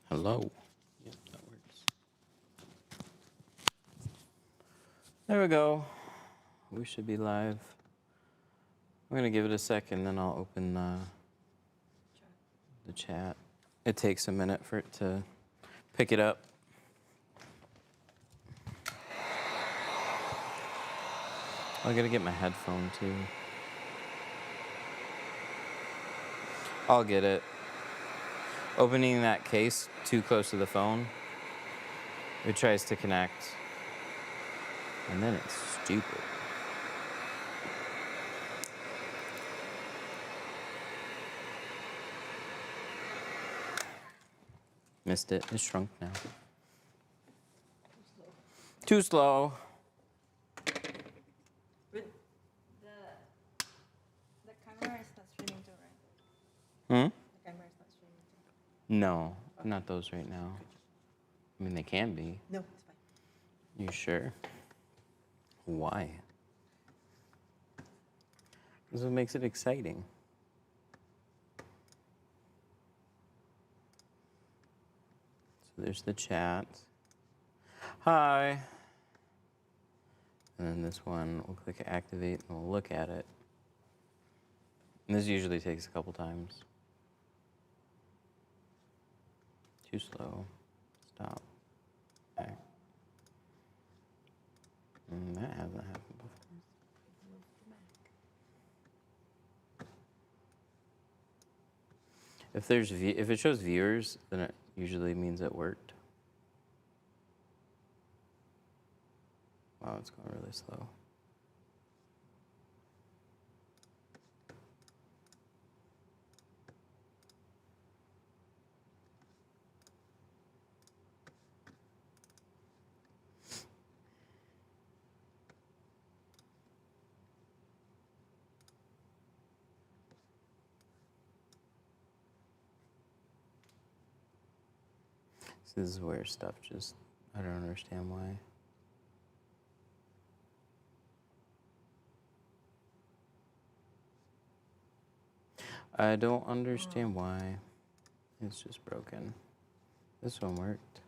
Hello. Yep, that works. There we go. We should be live. I'm gonna give it a second, then I'll open the chat. It takes a minute for it to pick it up. I gotta get my headphone too. I'll get it. Opening that case too close to the phone, it tries to connect, and then it's stupid. Missed it. It's shrunk now. Too slow. But the camera is not streaming too, right? Hmm? The camera is not streaming too. No, not those right now. I mean, they can be. No, it's fine. You sure? Why? This is what makes it exciting. So there's the chat. Hi. And then this one, we'll click activate and we'll look at it. And this usually takes a couple times. Too slow. Stop. Okay. And that hasn't happened before. If it shows viewers, then it usually means it worked. Wow, it's going really slow. This is where stuff just, I don't understand why. I don't understand why. It's just broken. This one worked.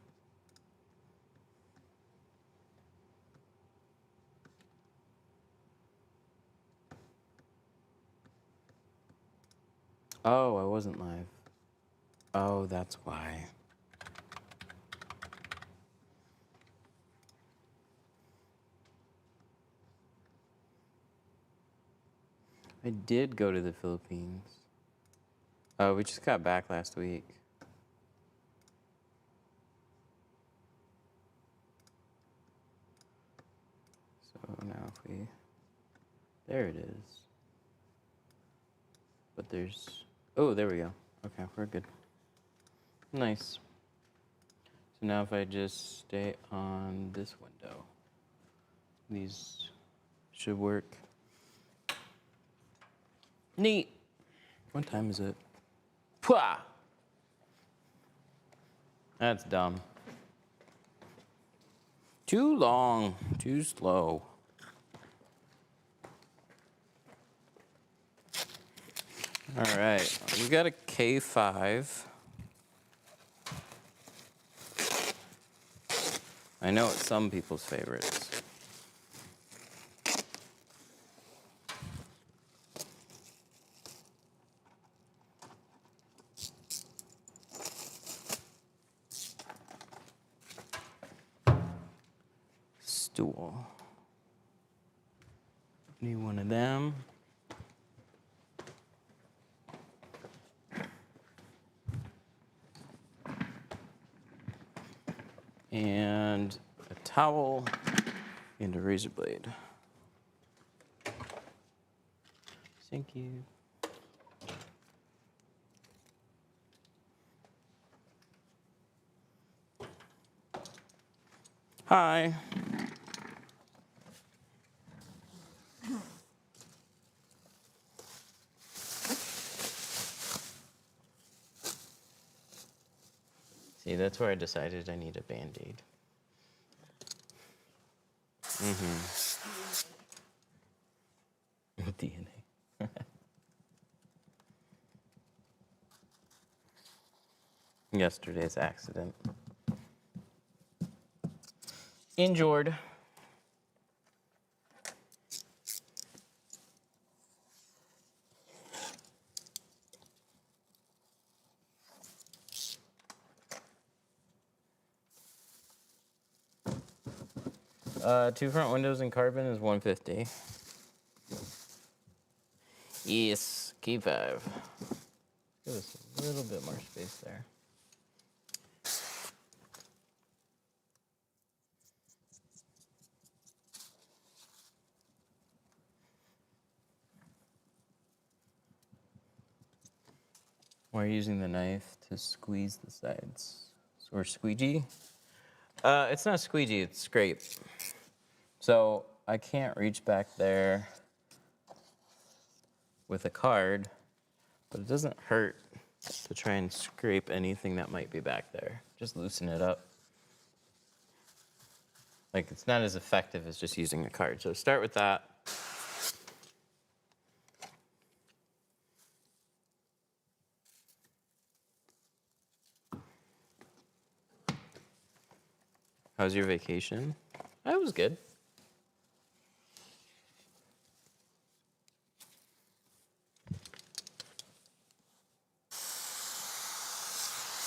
Oh, I wasn't live. Oh, that's why. I did go to the Philippines. Oh, we just got back last week. So now if we, there it is. But there's, oh, there we go. Okay, we're good. Nice. So now if I just stay on this window, these should work. Neat. What time is it? Pwah! That's dumb. Too long, too slow. All right, we got a K5. I know it's some people's favorites. Stool. Need one of them. And a towel and a razor blade. Thank you. Hi. See, that's where I decided I need a Band-Aid. DNA. Yesterday's accident. Injured. Two front windows in carbon is 150. Yes, key 5. Give us a little bit more space there. We're using the knife to squeeze the sides. Or squeegee. It's not squeegee, it's scrape. So I can't reach back there with a card, but it doesn't hurt to try and scrape anything that might be back there. Just loosen it up. Like, it's not as effective as just using a card. So start with that. How was your vacation? That was good.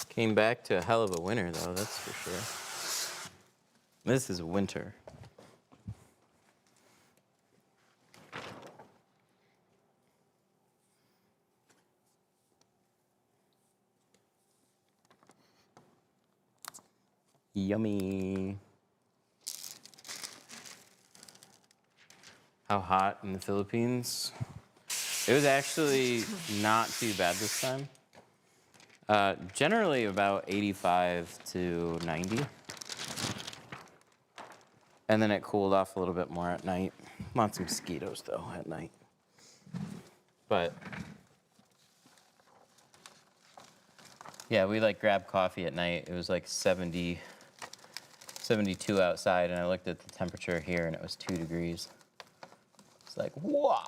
Came back to a hell of a winter, though, that's for sure. This is winter. Yummy. How hot in the Philippines? It was actually not too bad this time. Generally about 85 to 90. And then it cooled off a little bit more at night. Lots of mosquitoes, though, at night. But yeah, we like grabbed coffee at night. It was like 70, 72 outside, and I looked at the temperature here, and it was 2 degrees. It's like, wow.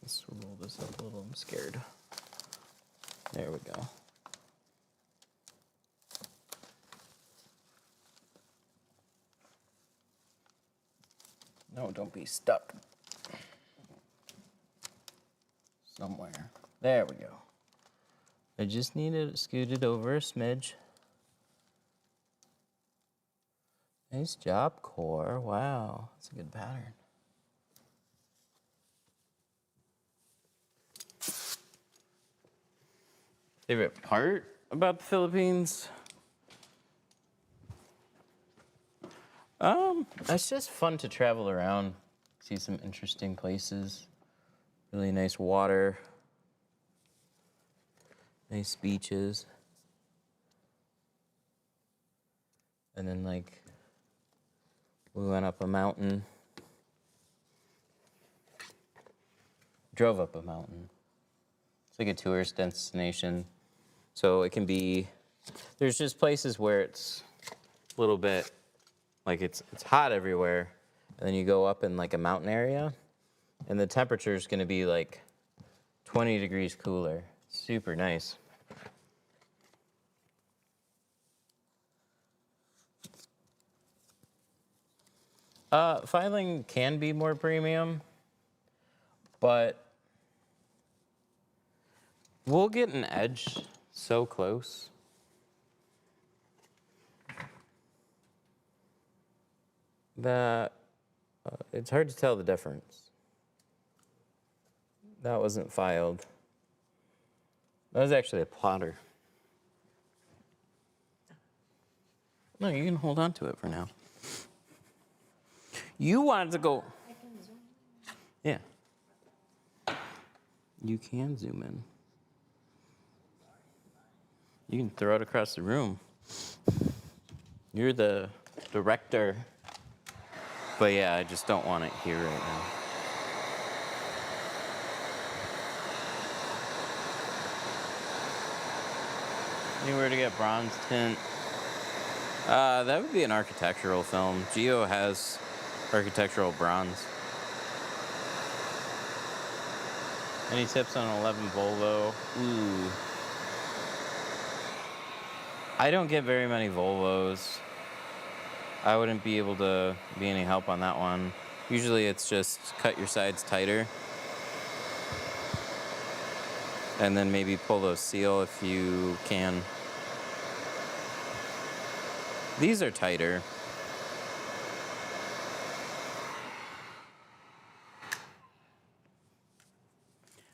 Let's roll this up a little. I'm scared. There we go. No, don't be stuck. Somewhere. There we go. I just need to scoot it over a smidge. Nice job, Core. Wow, that's a good pattern. Favorite part about the Philippines? It's just fun to travel around, see some interesting places. Really nice water, nice beaches. And then like, we went up a mountain, drove up a mountain. It's like a tourist destination. So it can be, there's just places where it's a little bit, like it's hot everywhere. And then you go up in like a mountain area, and the temperature is gonna be like 20 degrees cooler. Super nice. Filing can be more premium, but we'll get an edge so close. That it's hard to tell the difference. That wasn't filed. That was actually a plotter. No, you can hold on to it for now. You wanted to go. I can zoom. Yeah. You can zoom in. You can throw it across the room. You're the director. But yeah, I just don't want it here right now. Anywhere to get bronze tint? That would be an architectural film. Geo has architectural bronze. Any tips on 11 Volvo? Ooh. I don't get very many Volvos. I wouldn't be able to be any help on that one. Usually it's just cut your sides tighter. And then maybe pull the seal if you can. These are tighter.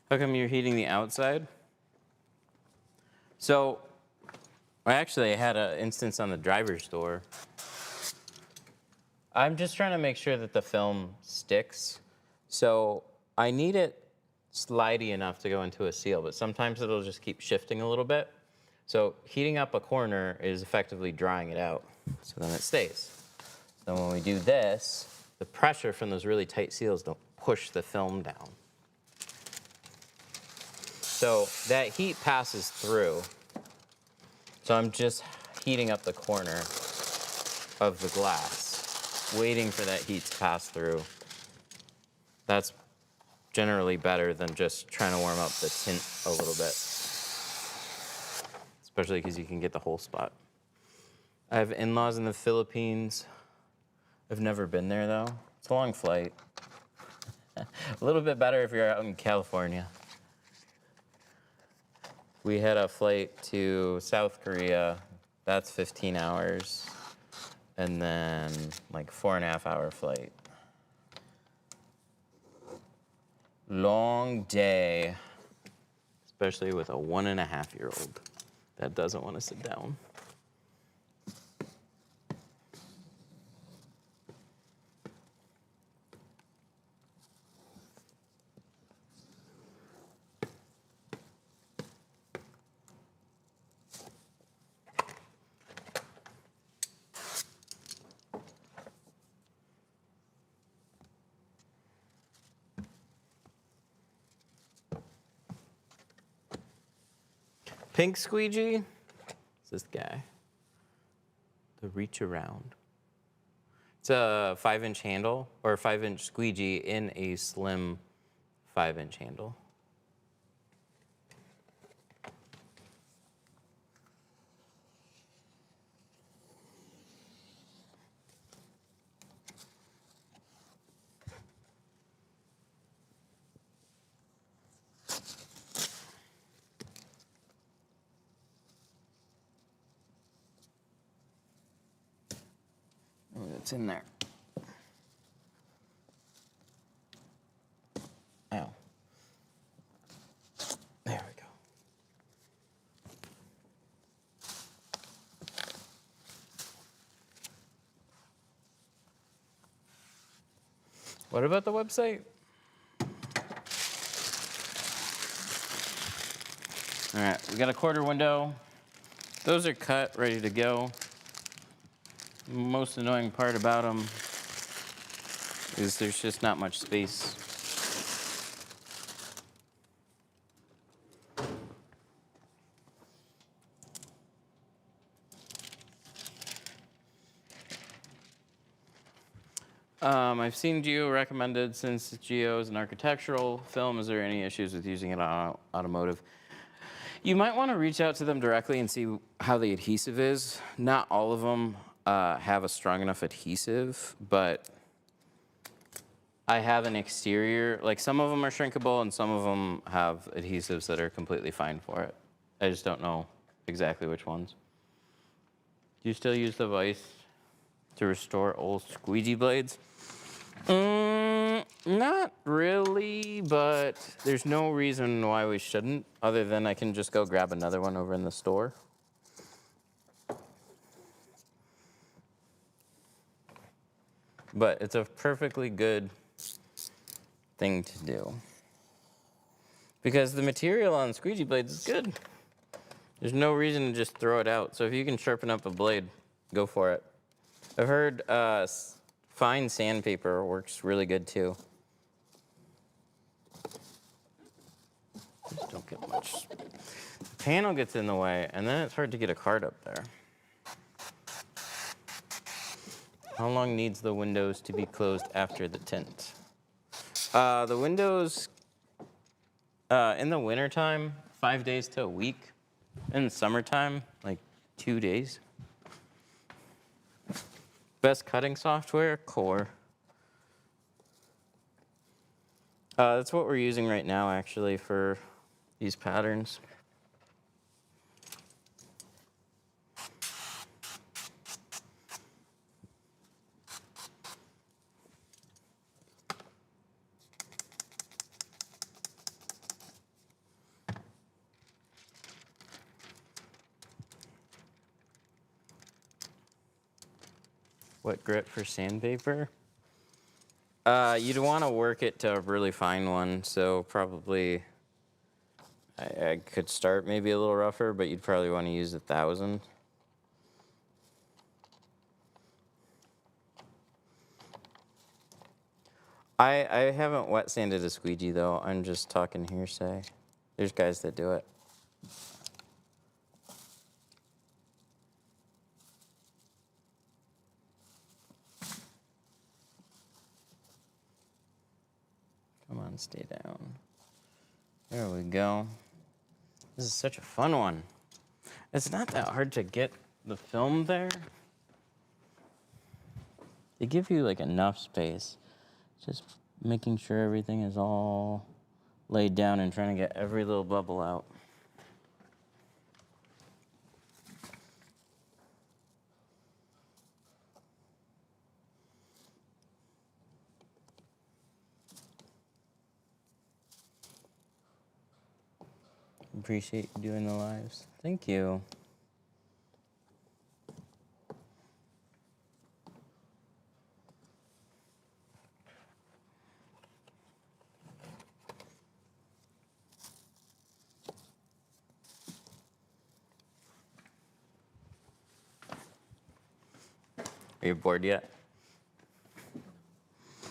How come you're heating the outside? So, I actually had an instance on the driver's door. I'm just trying to make sure that the film sticks. So, I need it slidey enough to go into a seal, but sometimes it'll just keep shifting a little bit. So, heating up a corner is effectively drying it out, so then it stays. So when we do this, the pressure from those really tight seals don't push the film down. So that heat passes through. So I'm just heating up the corner of the glass, waiting for that heat to pass through. That's generally better than just trying to warm up the tint a little bit, especially because you can get the whole spot. I have in-laws in the Philippines. I've never been there though. It's a long flight. A little bit better if you're out in California. We had a flight to South Korea. That's 15 hours. And then like 4.5 hour flight. Long day, especially with a 1.5-year-old that doesn't want to sit down. Pink Squeegee, it's this guy, the reach around. It's a 5-inch handle, or a 5-inch squeegee in a slim 5-inch handle. Oh, it's in there. Ow. There we go. What about the website? All right, we got a quarter window. Those are cut, ready to go. Most annoying part about them is there's just not much space. I've seen Geo recommended since Geo is an architectural film. Is there any issues with using it on automotive? You might want to reach out to them directly and see how the adhesive is. Not all of them have a strong enough adhesive, but I have an exterior, like some of them are shrinkable and some of them have adhesives that are completely fine for it. I just don't know exactly which ones. Do you still use the vise to restore old squeegee blades? Not really, but there's no reason why we shouldn't, other than I can just go grab another one over in the store. But it's a perfectly good thing to do. Because the material on squeegee blades is good. There's no reason to just throw it out. So if you can sharpen up a blade, go for it. I've heard fine sandpaper works really good too. Just don't get much. The panel gets in the way, and then it's hard to get a card up there. How long needs the windows to be closed after the tint? The windows, in the wintertime, 5 days to a week. In the summertime, like 2 days. Best cutting software, Core. That's what we're using right now, actually, for these patterns. What grit for sandpaper? You'd want to work it to a really fine one, so probably I could start maybe a little rougher, but you'd probably want to use 1,000. I haven't wet sanded a squeegee though. I'm just talking hearsay. There's guys that do it. Come on, stay down. There we go. This is such a fun one. It's not that hard to get the film there. They give you like enough space. Just making sure everything is all laid down and trying to get every little bubble out. Appreciate you doing the lives. Thank you. Are you bored yet?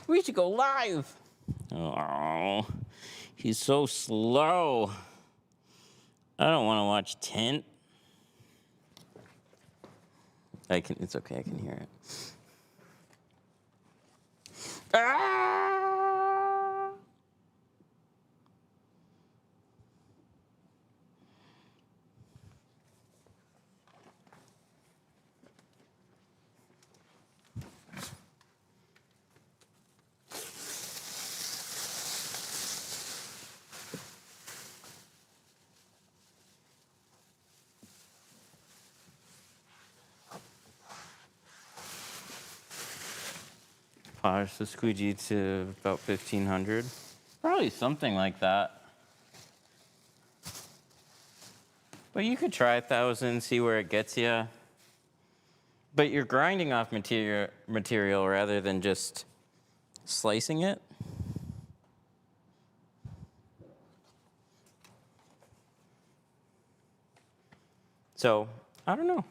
We should go live. Oh, he's so slow. I don't want to watch Tint. It's okay, I can hear it. Ah! Polish the squeegee to about 1,500. Probably something like that. But you could try 1,000, see where it gets you. But you're grinding off material rather than just slicing it. So, I don't know.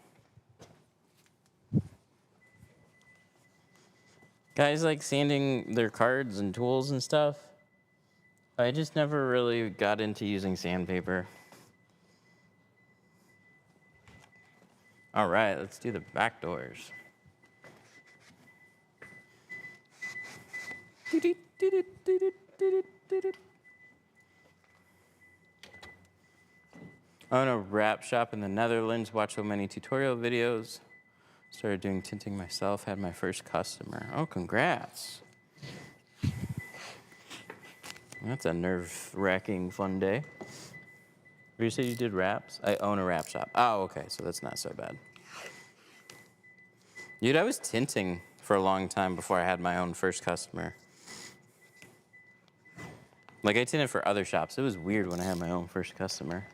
Guys like sanding their cards and tools and stuff. I just never really got into using sandpaper. All right, let's do the back doors. I own a wrap shop in the Netherlands, watch so many tutorial videos. Started doing tinting myself, had my first customer. Oh, congrats. That's a nerve-wracking fun day. You said you did wraps? I own a wrap shop. Oh, okay, so that's not so bad. Dude, I was tinting for a long time before I had my own first customer. Like, I tinted for other shops. It was weird when I had my own first customer.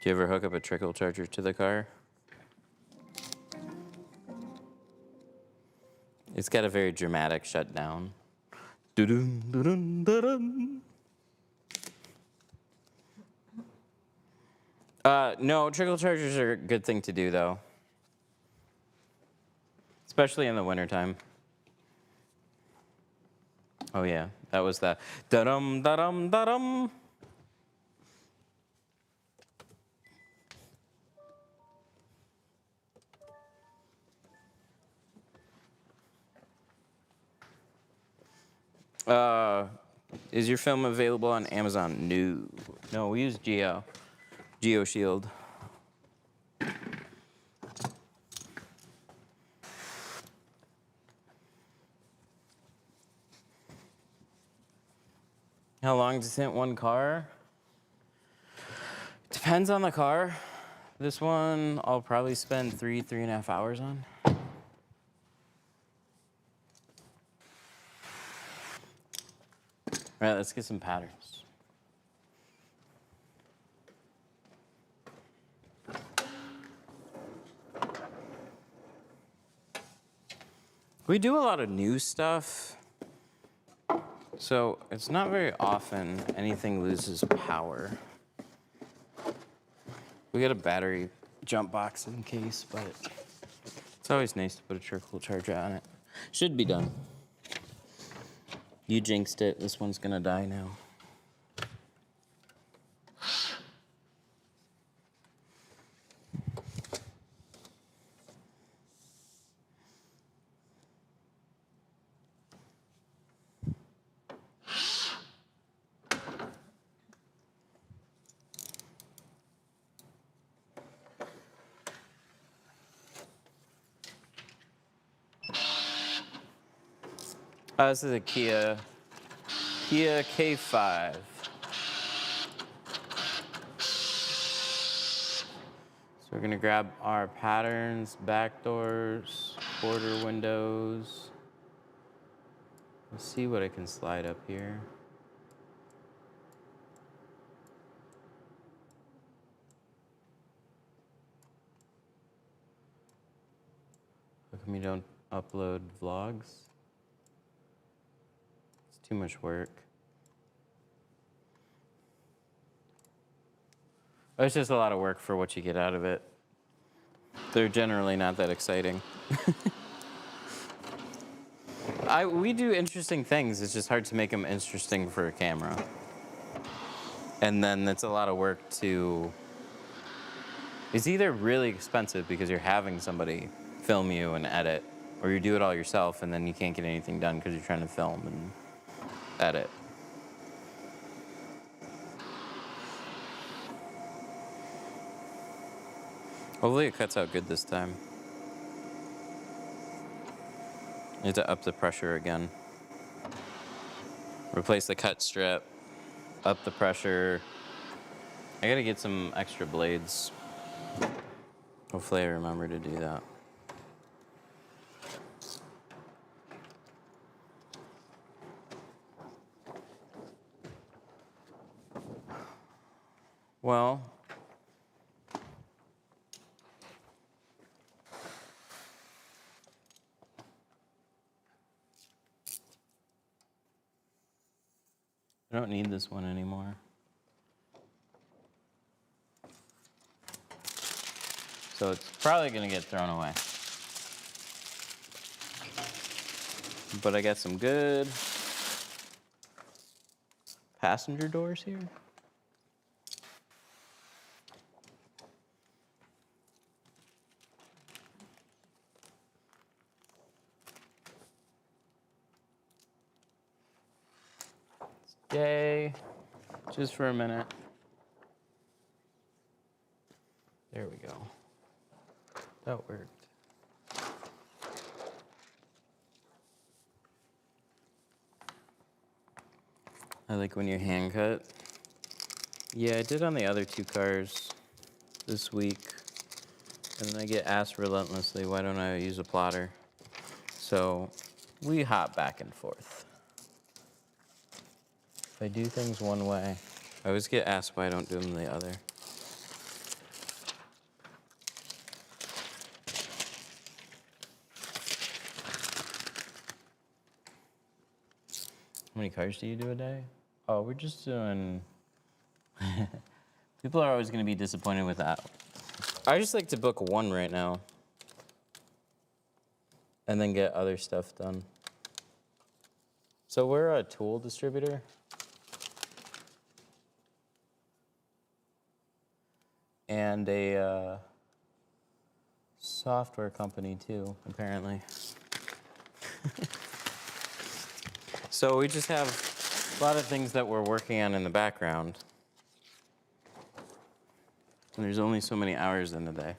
Do you ever hook up a trickle charger to the car? It's got a very dramatic shutdown. Doo-doo, doo-doo, doo-doo. No, trickle chargers are a good thing to do, though. Especially in the wintertime. Oh, yeah, that was the da-dum, da-dum, da-dum. Is your film available on Amazon? No. No, we use GeoShield. How long to tint one car? Depends on the car. This one I'll probably spend 3.5 hours on. All right, let's get some patterns. We do a lot of new stuff, so it's not very often anything loses power. We got a battery jump box in case, but it's always nice to put a charcoal charger on it. Should be done. You jinxed it. This one's gonna die now. This is a Kia K5. So we're gonna grab our patterns, back doors, quarter windows. Let's see what I can slide up here. How come you don't upload vlogs? It's too much work. It's just a lot of work for what you get out of it. They're generally not that exciting. We do interesting things. It's just hard to make them interesting for a camera. And then it's a lot of work to... It's either really expensive because you're having somebody film you and edit, or you do it all yourself and then you can't get anything done because you're trying to film and edit. Hopefully it cuts out good this time. Need to up the pressure again. Replace the cut strip, up the pressure. I gotta get some extra blades. Hopefully I remember to do that. Well, I don't need this one anymore. So it's probably gonna get thrown away. But I got some good passenger doors here. Stay just for a minute. There we go. That worked. I like when you hand cut. Yeah, I did on the other two cars this week. And then I get asked relentlessly, why don't I use a plotter? So we hop back and forth. If I do things one way, I always get asked why I don't do them the other. How many cars do you do a day? Oh, we're just doing... People are always going to be disappointed with that. I just like to book one right now. And then get other stuff done. So we're a tool distributor. And a software company too, apparently. So we just have a lot of things that we're working on in the background. And there's only so many hours in the day.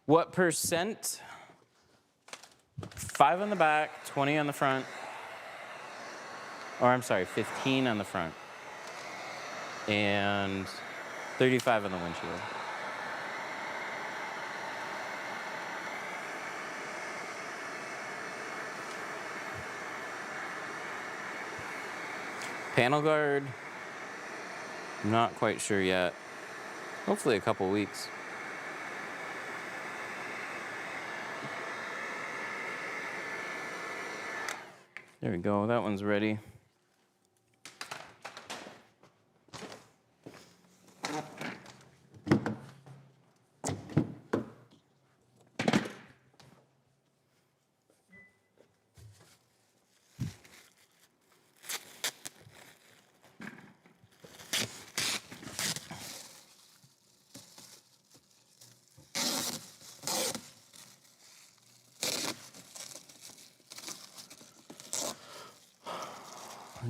What percent? 5 on the back, 20 on the front. Or I'm sorry, 15 on the front. And 35 on the windshield. Panel guard, I'm not quite sure yet. Hopefully a couple weeks. There we go, that one's ready.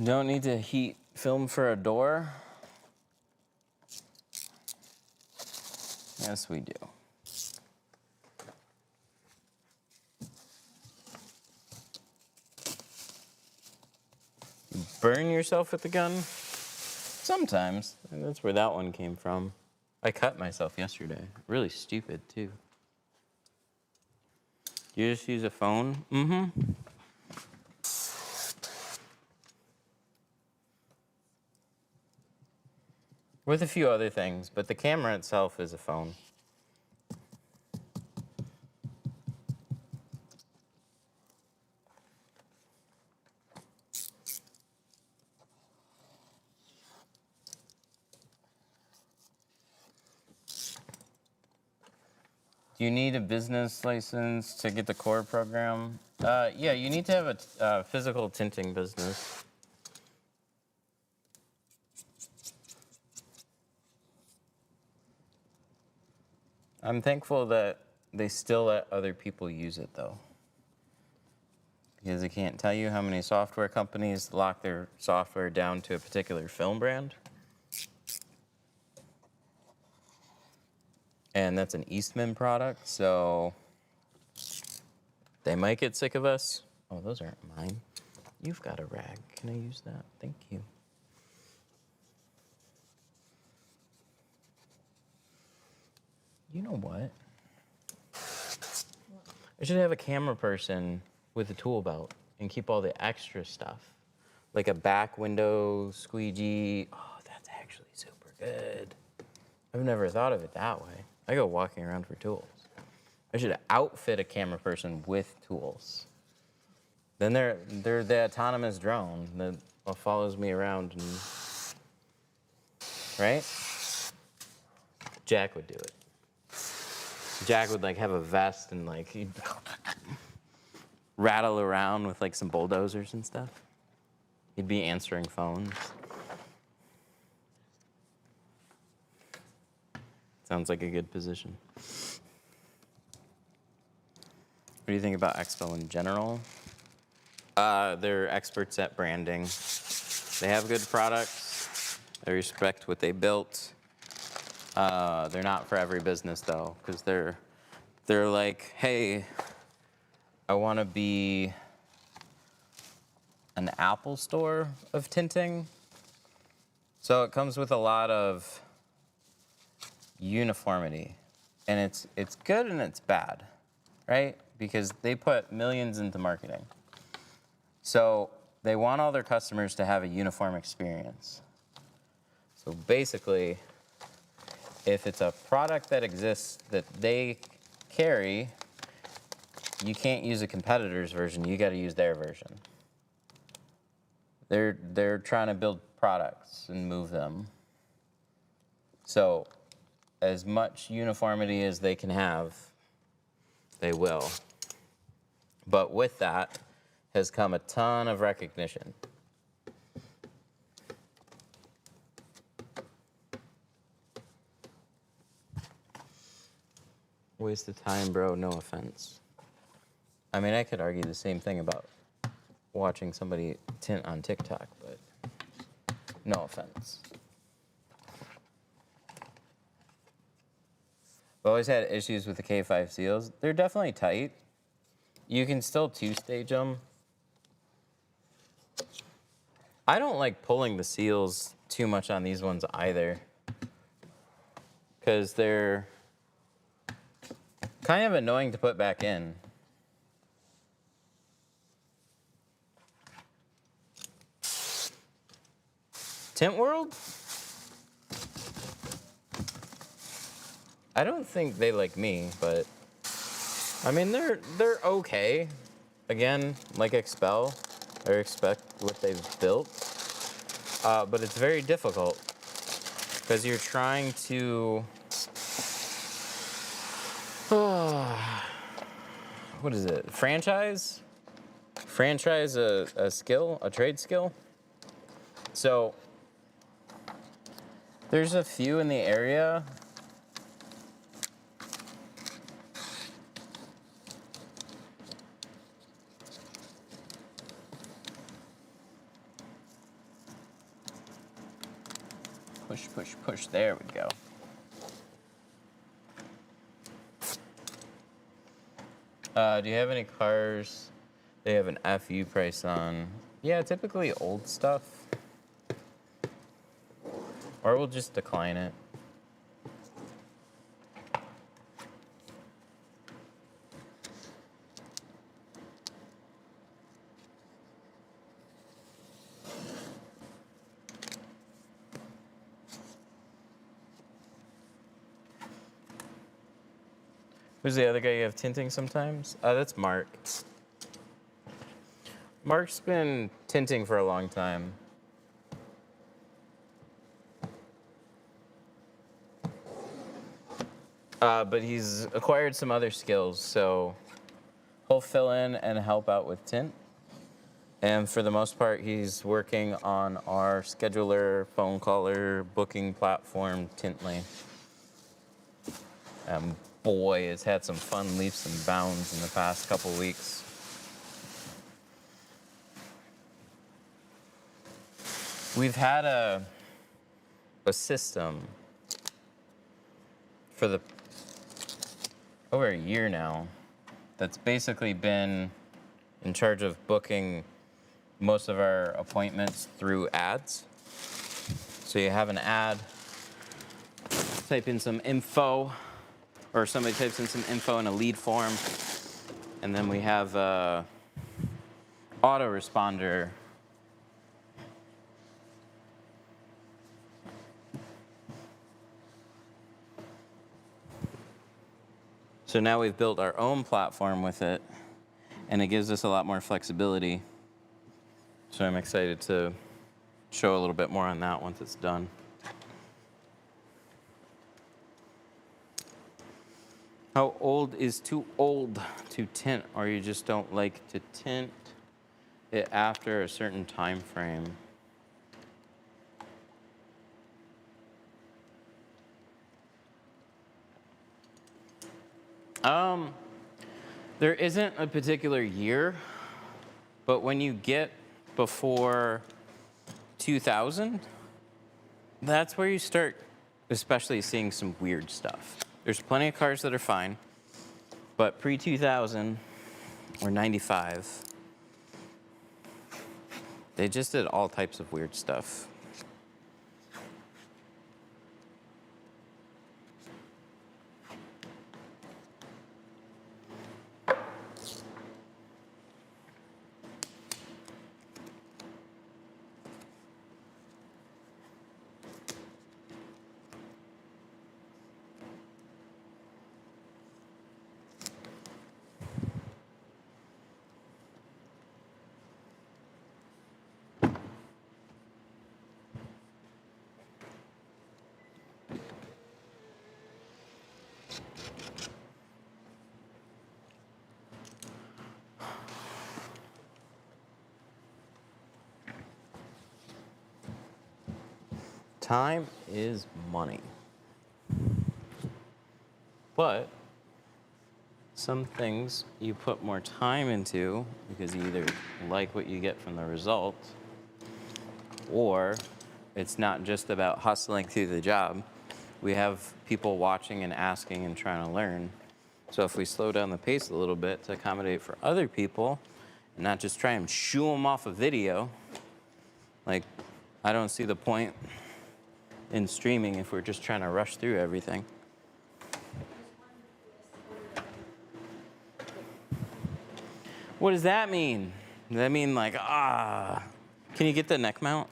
Don't need to heat film for a door. Yes, we do. You burn yourself with the gun? Sometimes. And that's where that one came from. I cut myself yesterday. Really stupid, too. You just use a phone? Mm-hmm. With a few other things, but the camera itself is a phone. Do you need a business license to get the core program? Yeah, you need to have a physical tinting business. I'm thankful that they still let other people use it, though. Because I can't tell you how many software companies lock their software down to a particular film brand. And that's an Eastman product, so they might get sick of us. Oh, those aren't mine. You've got a rag. Can I use that? Thank you. You know what? I should have a camera person with a tool belt and keep all the extra stuff. Like a back window squeegee. Oh, that's actually super good. I've never thought of it that way. I go walking around for tools. I should outfit a camera person with tools. Then they're the autonomous drone that follows me around and, right? Jack would do it. Jack would like have a vest and like he'd rattle around with like some bulldozers and stuff. He'd be answering phones. Sounds like a good position. What do you think about Expo in general? They're experts at branding. They have good products. I respect what they built. They're not for every business though, because they're like, hey, I want to be an Apple store of tinting. So it comes with a lot of uniformity, and it's good and it's bad, right? Because they put millions into marketing. So they want all their customers to have a uniform experience. So basically, if it's a product that exists that they carry, you can't use a competitor's version, you gotta use their version. They're trying to build products and move them. So as much uniformity as they can have, they will. But with that has come a ton of recognition. Waste of time, bro. No offense. I mean, I could argue the same thing about watching somebody tint on TikTok, but no offense. I've always had issues with the K5 seals. They're definitely tight. You can still two-stage them. I don't like pulling the seals too much on these ones either, because they're kind of annoying to put back in. Tint World? I don't think they like me, but I mean they're okay. Again, like Expel, or expect what they've built, but it's very difficult because you're trying to. What is it? Franchise a skill, a trade skill. So there's a few in the area. Push, push, push. There we go. Do you have any cars they have an FU price on? Yeah, typically old stuff. Or we'll just decline it. Who's the other guy you have tinting sometimes? That's Mark. Mark's been tinting for a long time. But he's acquired some other skills, so he'll fill in and help out with tint. And for the most part, he's working on our scheduler, phone caller, booking platform, Tintly. Boy, it's had some fun leaps and bounds in the past couple weeks. We've had a system for over a year now that's basically been in charge of booking most of our appointments through ads. So you have an ad, type in some info, or somebody types in some info in a lead form, and then we have a autoresponder. So now we've built our own platform with it, and it gives us a lot more flexibility. So I'm excited to show a little bit more on that once it's done. How old is too old to tint, or you just don't like to tint it after a certain time frame? There isn't a particular year, but when you get before 2000, that's where you start especially seeing some weird stuff. There's plenty of cars that are fine, but pre-2000 or 95, they just did all types of weird stuff. Time is money. But some things you put more time into because you either like what you get from the result, or it's not just about hustling through the job. We have people watching and asking and trying to learn. So if we slow down the pace a little bit to accommodate for other people and not just try and shoo them off a video, like, I don't see the point in streaming if we're just trying to rush through everything. What does that mean? Does that mean like, can you get the neck mount?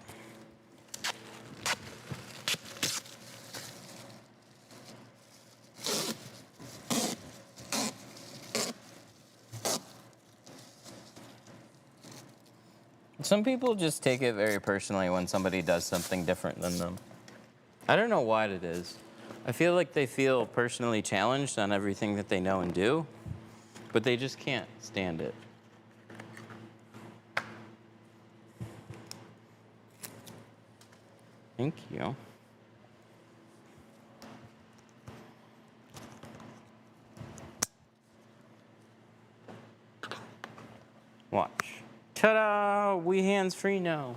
Some people just take it very personally when somebody does something different than them. I don't know what it is. I feel like they feel personally challenged on everything that they know and do, but they just can't stand it. Thank you. Watch. Ta-da! We hands-free now.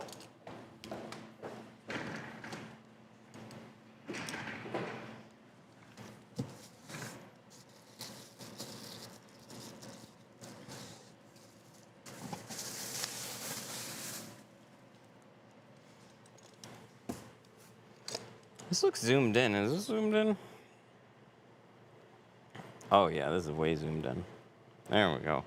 This looks zoomed in. Is this zoomed in? Oh yeah, this is way zoomed in. There we go.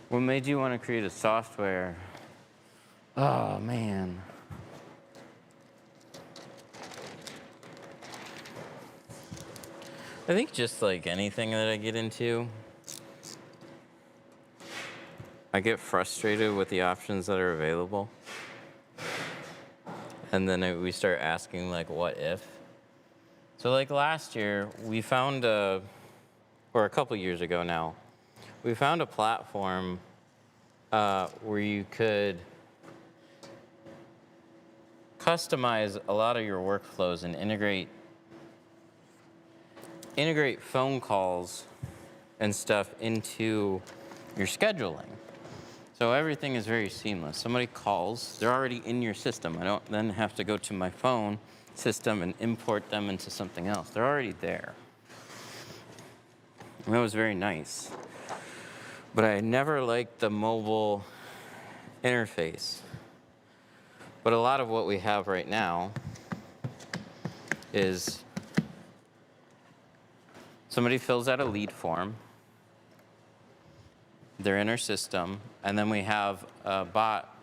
What made you want to create a software? Oh, man. I think just like anything that I get into, I get frustrated with the options that are available. And then we start asking, like, what if? So, like, last year, we found or a couple years ago now, we found a platform where you could customize a lot of your workflows and integrate phone calls and stuff into your scheduling. So everything is very seamless. Somebody calls, they're already in your system. I don't then have to go to my phone system and import them into something else. They're already there. And that was very nice. But I never liked the mobile interface. But a lot of what we have right now is somebody fills out a lead form, they're in our system, and then we have a bot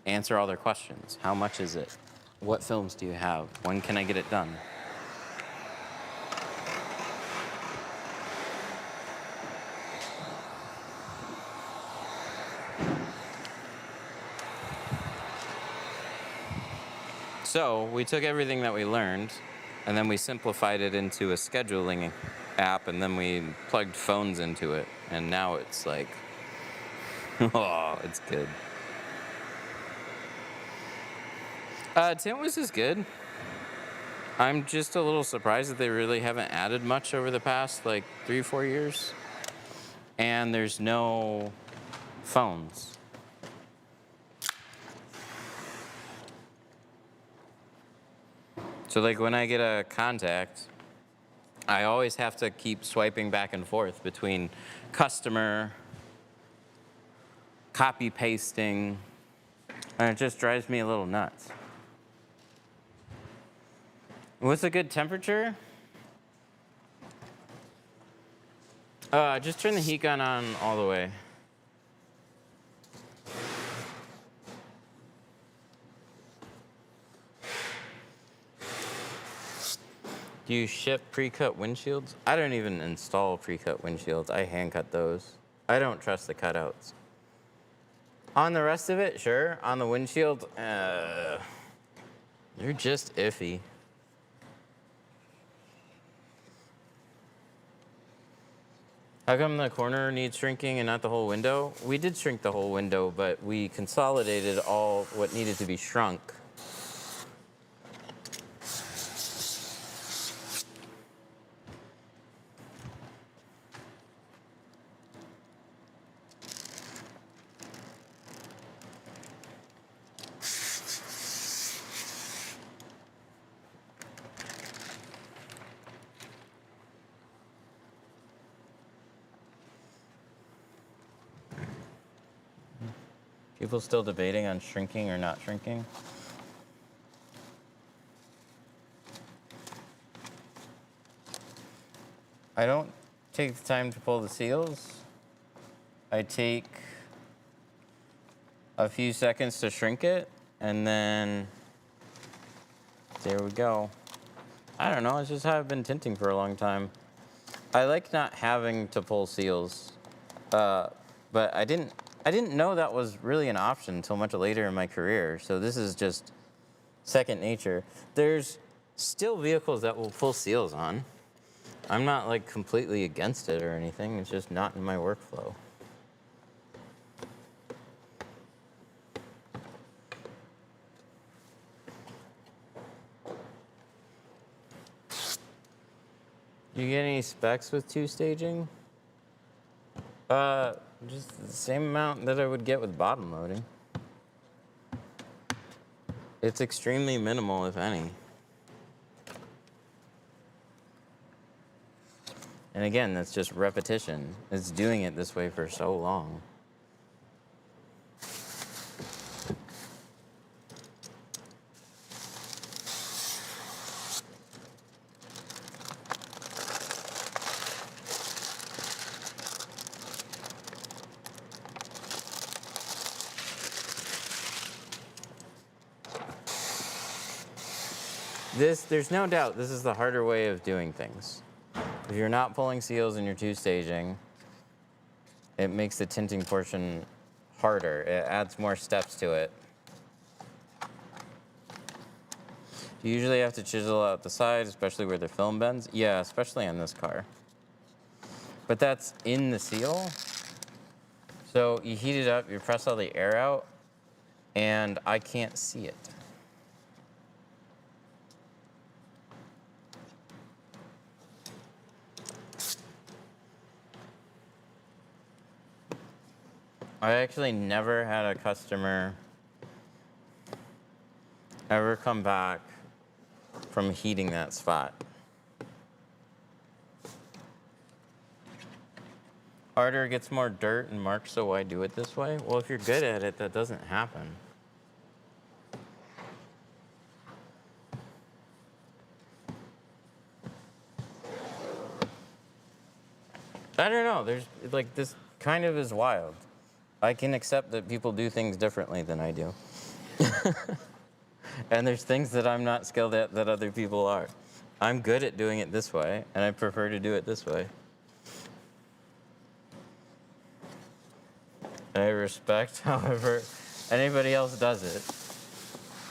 answer all their questions. How much is it? What films do you have? When can I get it done? So we took everything that we learned, and then we simplified it into a scheduling app, and then we plugged phones into it, and now it's like, oh, it's good. Tint was just good. I'm just a little surprised that they really haven't added much over the past like 3 or 4 years. And there's no phones. So like when I get a contact, I always have to keep swiping back and forth between customer, copy pasting, and it just drives me a little nuts. What's a good temperature? Just turn the heat gun on all the way. Do you ship pre-cut windshields? I don't even install pre-cut windshields. I hand cut those. I don't trust the cutouts. On the rest of it, sure. On the windshield, they're just iffy. How come the corner needs shrinking and not the whole window? We did shrink the whole window, but we consolidated all what needed to be shrunk. People still debating on shrinking or not shrinking? I don't take the time to pull the seals. I take a few seconds to shrink it, and then there we go. I don't know, it's just how I've been tinting for a long time. I like not having to pull seals, but I didn't know that was really an option until much later in my career, so this is just second nature. There's still vehicles that will pull seals on. I'm not like completely against it or anything, it's just not in my workflow. Do you get any specs with two staging? Just the same amount that I would get with bottom loading. It's extremely minimal, if any. And again, that's just repetition. It's doing it this way for so long. There's no doubt this is the harder way of doing things. If you're not pulling seals and you're two staging, it makes the tinting portion harder. It adds more steps to it. You usually have to chisel out the sides, especially where the film bends. Yeah, especially on this car. But that's in the seal. So you heat it up, you press all the air out, and I can't see it. I actually never had a customer ever come back from heating that spot. Harder gets more dirt and marks, so why do it this way? Well, if you're good at it, that doesn't happen. I don't know, there's like this kind of is wild. I can accept that people do things differently than I do. And there's things that I'm not skilled at that other people are. I'm good at doing it this way, and I prefer to do it this way. I respect however anybody else does it.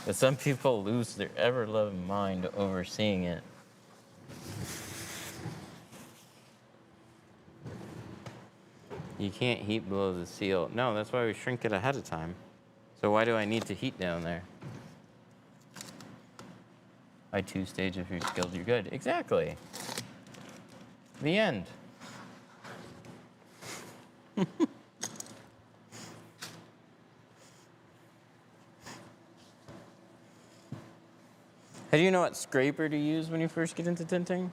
But some people lose their ever-loving mind overseeing it. You can't heat below the seal. No, that's why we shrink it ahead of time. So why do I need to heat down there? By 2 stage, if you're skilled, you're good. Exactly. The end. How do you know what scraper to use when you first get into tinting?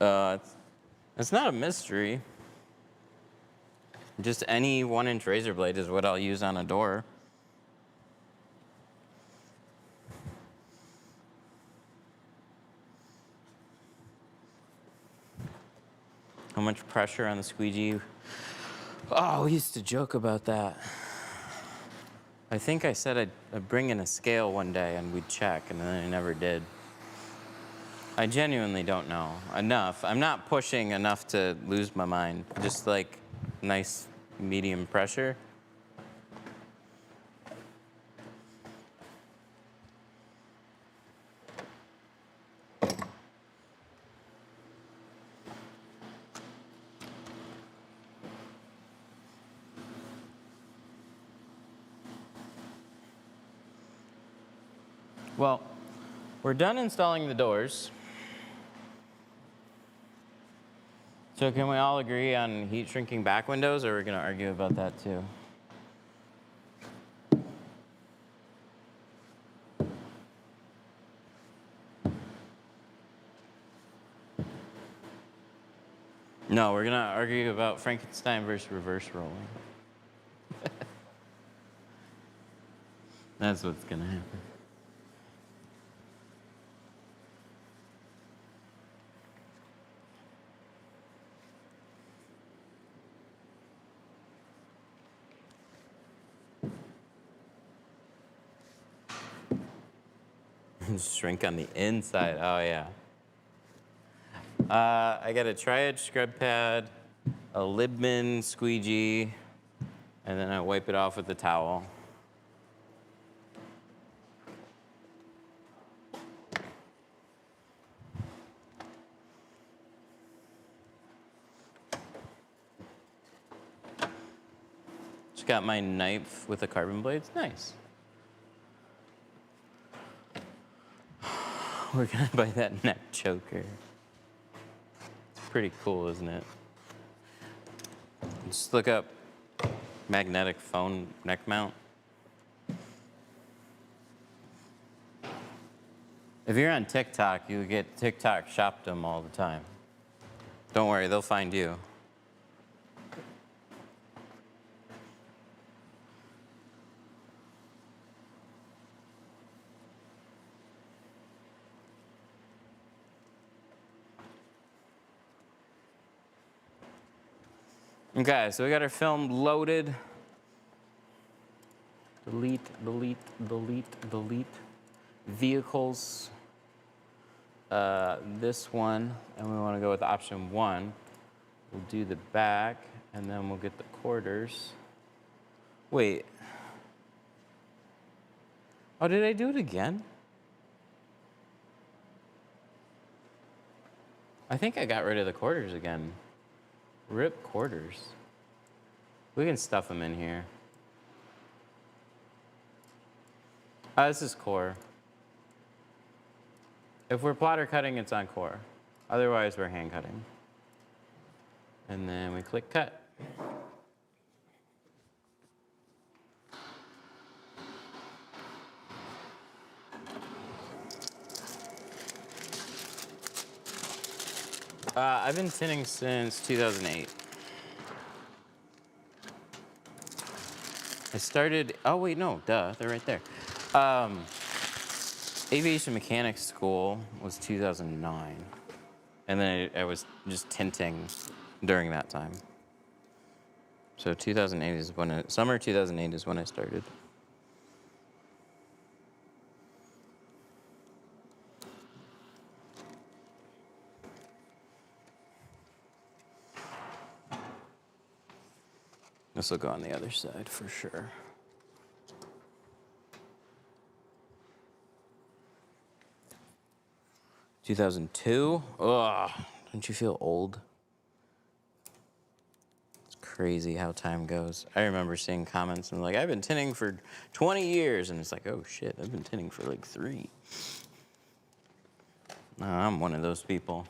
It's not a mystery. Just any 1-inch razor blade is what I'll use on a door. How much pressure on the squeegee? Oh, we used to joke about that. I think I said I'd bring in a scale one day and we'd check, and then I never did. I genuinely don't know enough. I'm not pushing enough to lose my mind. Just like nice medium pressure. Well, we're done installing the doors. So can we all agree on heat shrinking back windows, or are we going to argue about that too? No, we're going to argue about Frankenstein versus reverse rolling. That's what's going to happen. Shrink on the inside. Oh, yeah. I got a tri-edge scrub pad, a Libman squeegee, and then I wipe it off with a towel. Just got my knife with the carbon blades. Nice. We're gonna buy that neck choker. It's pretty cool, isn't it? Just look up magnetic phone neck mount. If you're on TikTok, you get TikTok shopped them all the time. Don't worry, they'll find you. Okay, so we got our film loaded. Delete, delete, delete, delete. Vehicles. This one, and we want to go with option 1. We'll do the back, and then we'll get the quarters. Wait. Oh, did I do it again? I think I got rid of the quarters again. Rip quarters. We can stuff them in here. This is core. If we're plotter cutting, it's on core. Otherwise, we're hand cutting. And then we click cut. I've been tinting since 2008. I started, oh wait, no, duh, they're right there. Aviation mechanics school was 2009. And then I was just tinting during that time. So 2008 is when, summer 2008 is when I started. This will go on the other side for sure. $2002? Ugh, don't you feel old? It's crazy how time goes. I remember seeing comments and like, I've been tinting for 20 years. And it's like, oh shit, I've been tinting for like 3. No, I'm one of those people.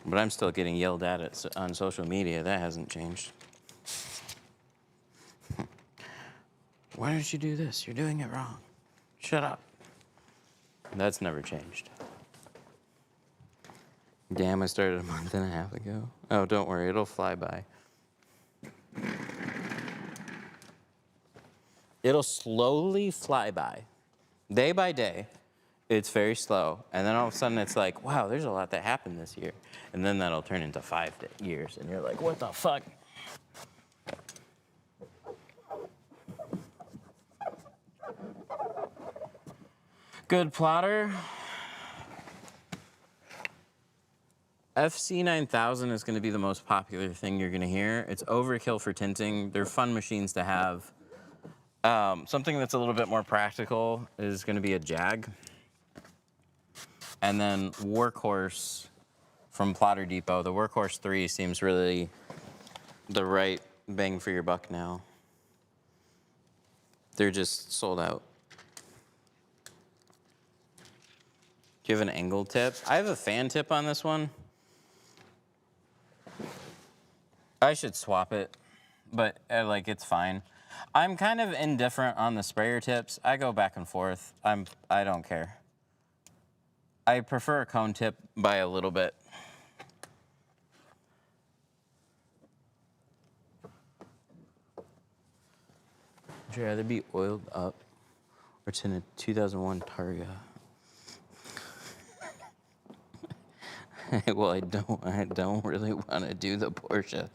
But I'm still getting yelled at on social media. That hasn't changed. Why don't you do this? You're doing it wrong. Shut up. That's never changed. Damn, I started a month and a half ago. Oh, don't worry, it'll fly by. It'll slowly fly by. Day by day, it's very slow. And then all of a sudden it's like, wow, there's a lot that happened this year. And then that'll turn into 5 years. And you're like, what the fuck? Good plotter. FC9000 is going to be the most popular thing you're going to hear. It's overkill for tinting. They're fun machines to have. Something that's a little bit more practical is going to be a Jag. And then Workhorse from Plotter Depot. The Workhorse 3 seems really the right bang for your buck now. They're just sold out. Do you have an angle tip? I have a fan tip on this one. I should swap it, but like it's fine. I'm kind of indifferent on the sprayer tips. I go back and forth. I don't care. I prefer a cone tip by a little bit. Would you rather be oiled up or tin a 2001 Targa? Well, I don't really want to do the Porsche.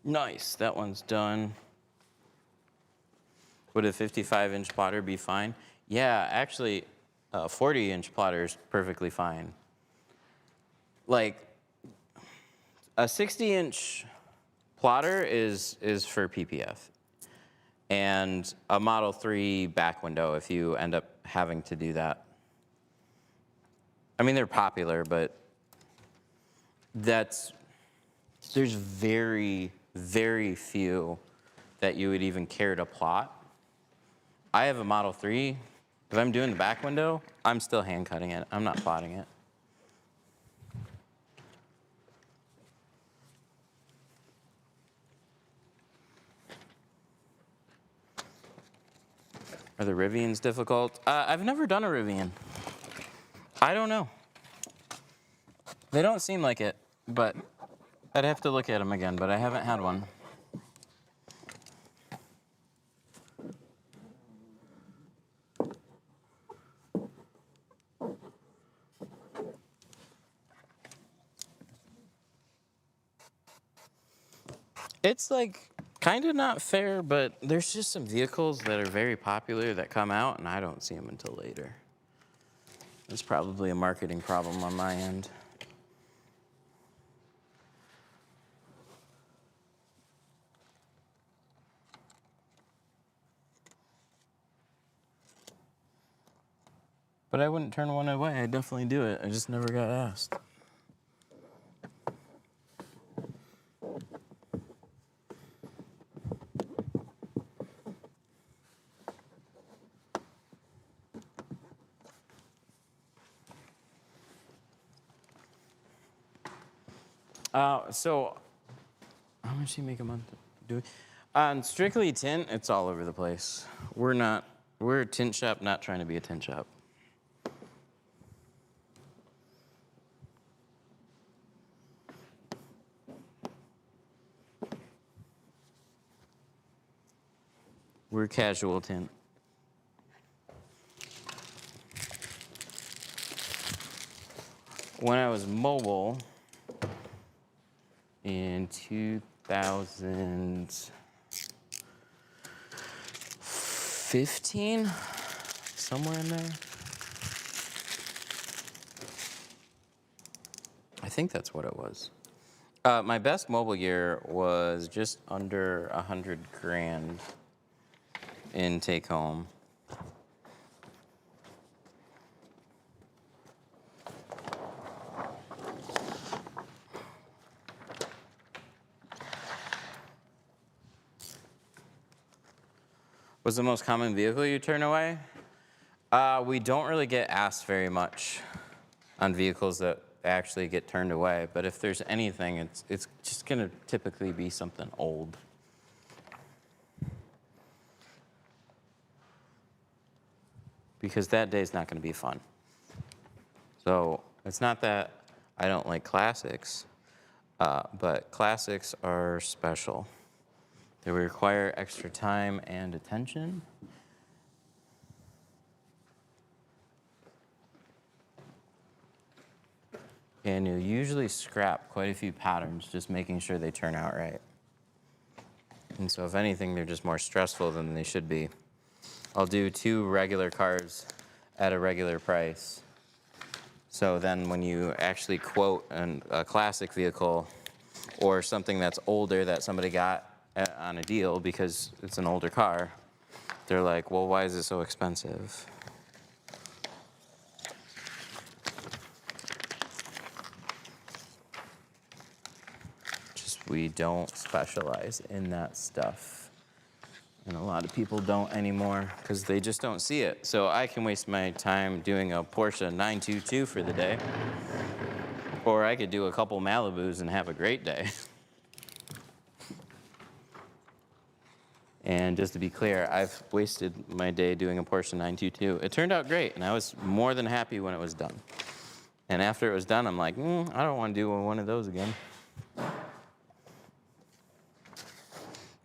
Nice, that one's done. Would a 55-inch plotter be fine? Yeah, actually, a 40-inch plotter is perfectly fine. Like, a 60-inch plotter is for PPF. And a Model 3 back window if you end up having to do that. I mean, they're popular, but there's very, very few that you would even care to plot. I have a Model 3. If I'm doing the back window, I'm still hand cutting it. I'm not plotting it. Are the Rivians difficult? I've never done a Rivian. I don't know. They don't seem like it, but I'd have to look at them again, but I haven't had one. It's like kind of not fair, but there's just some vehicles that are very popular that come out and I don't see them until later. It's probably a marketing problem on my end. But I wouldn't turn one away. I'd definitely do it. I just never got asked. So, how much do you make a month? On Strictly Tint, it's all over the place. We're a tint shop not trying to be a tint shop. We're casual tint. When I was mobile in 2015, somewhere in there. think that's what it was. My best mobile year was just under 100 grand in take home. What's the most common vehicle you turn away? We don't really get asked very much on vehicles that actually get turned away, but if there's anything, it's just gonna typically be something old. Because that day's not gonna be fun. So it's not that I don't like classics, but classics are special. They require extra time and attention. And you'll usually scrap quite a few patterns just making sure they turn out right. And so if anything, they're just more stressful than they should be. I'll do 2 regular cars at a regular price. So then when you actually quote a classic vehicle or something that's older that somebody got on a deal because it's an older car, they're like, well, why is it so expensive? We don't specialize in that stuff. And a lot of people don't anymore because they just don't see it. So I can waste my time doing a Porsche 922 for the day. Or I could do a couple Malibus and have a great day. And just to be clear, I've wasted my day doing a Porsche 922. It turned out great, and I was more than happy when it was done. And after it was done, I'm like, I don't want to do one of those again.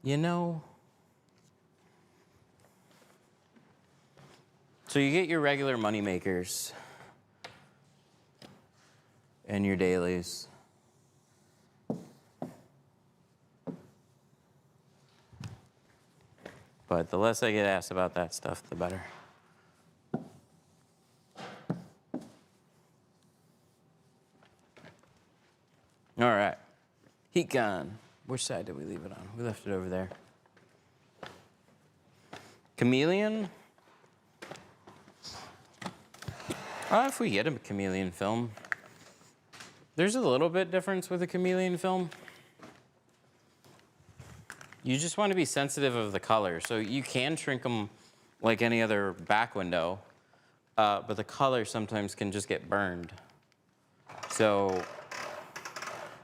You know, so you get your regular money makers and your dailies. But the less I get asked about that stuff, the better. All right, heat gun. Which side did we leave it on? We left it over there. Chameleon? If we get a Chameleon film, there's a little bit difference with a Chameleon film. You just want to be sensitive of the color. So you can shrink them like any other back window, but the color sometimes can just get burned. So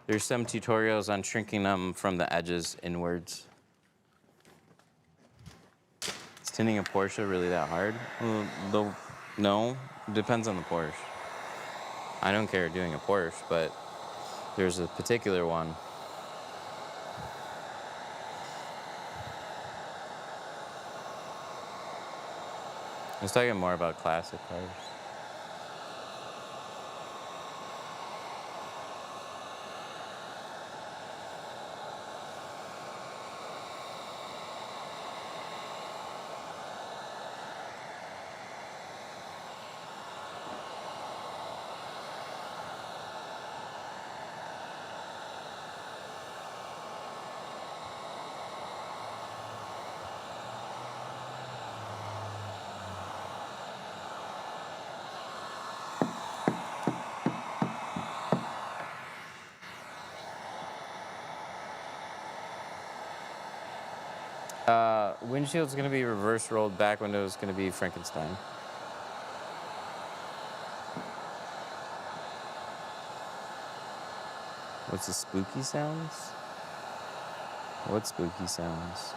there's some tutorials on shrinking them from the edges inwards. Is tinting a Porsche really that hard? No, it depends on the Porsche. I don't care doing a Porsche, but there's a particular one. I was talking more about classic cars. Windshield's gonna be reverse rolled, back window's gonna be Frankenstein. What's the spooky sounds? What spooky sounds?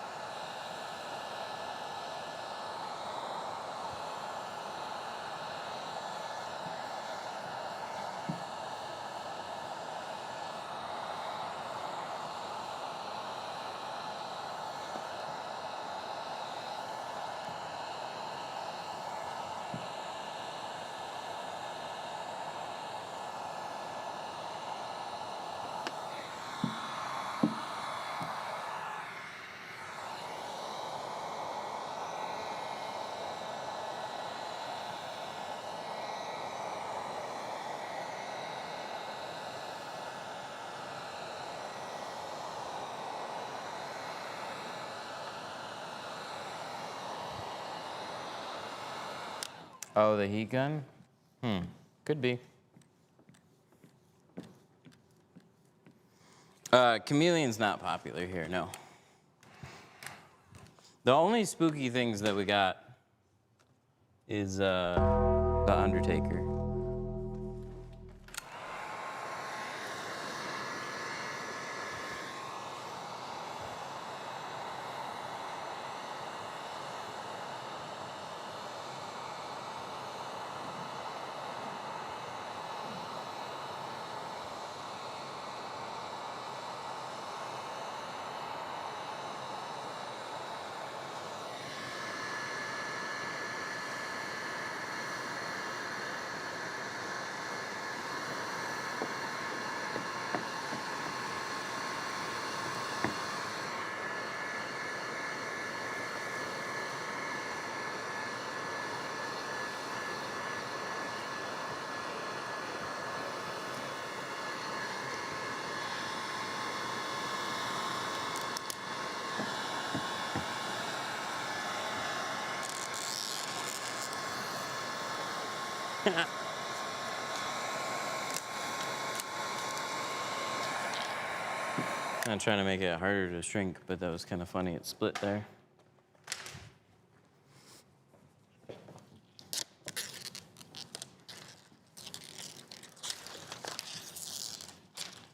Oh, the heat gun? Could be. Chameleon's not popular here, no. The only spooky things that we got is the Undertaker. I'm trying to make it harder to shrink, but that was kind of funny. It split there.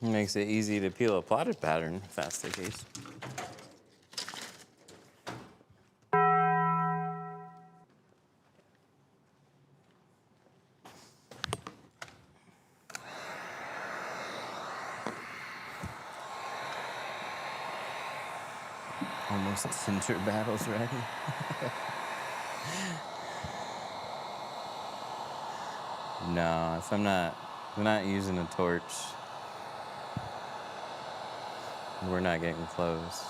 It makes it easy to peel a plotted pattern if that's the case. Almost center battles ready. No, if I'm not using a torch, we're not getting close.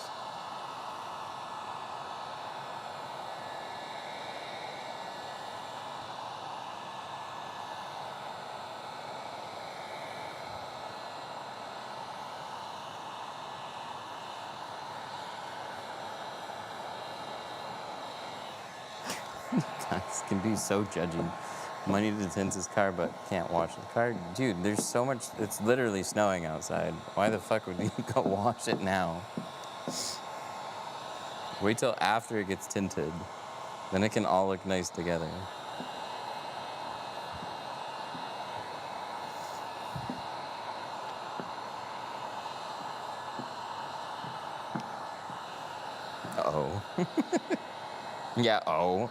Guys can be so judgy. Money to tint his car, but can't wash the car. Dude, there's so much. It's literally snowing outside. Why the fuck would you go wash it now? Wait till after it gets tinted. Then it can all look nice together. Uh-oh. Yeah, oh.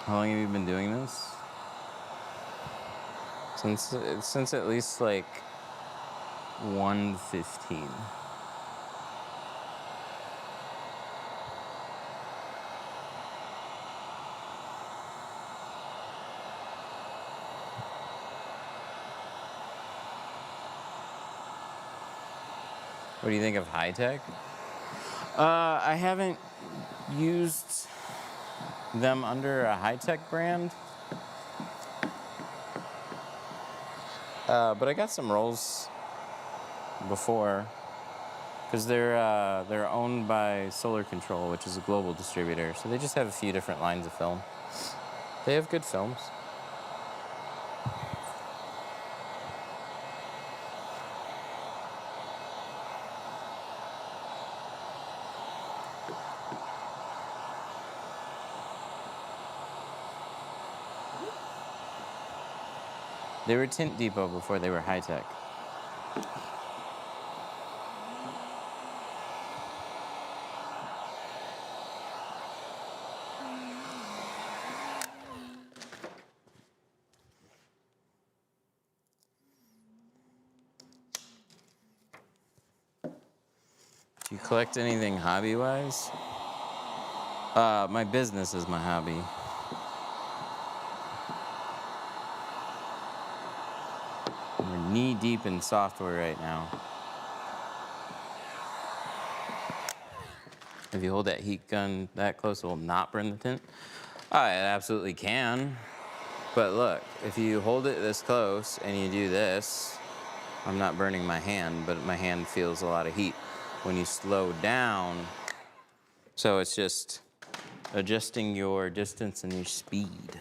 How long have you been doing this? Since at least like 1:15. What do you think of high tech? I haven't used them under a high tech brand. But I got some rolls before, because they're owned by Solar Control, which is a global distributor. So they just have a few different lines of film. They have good films. They were Tint Depot before they were high tech. Do you collect anything hobby-wise? My business is my hobby. knee-deep in software right now. If you hold that heat gun that close, it will not burn the tint. Oh, it absolutely can. But look, if you hold it this close and you do this, I'm not burning my hand, but my hand feels a lot of heat. When you slow down, so it's just adjusting your distance and your speed.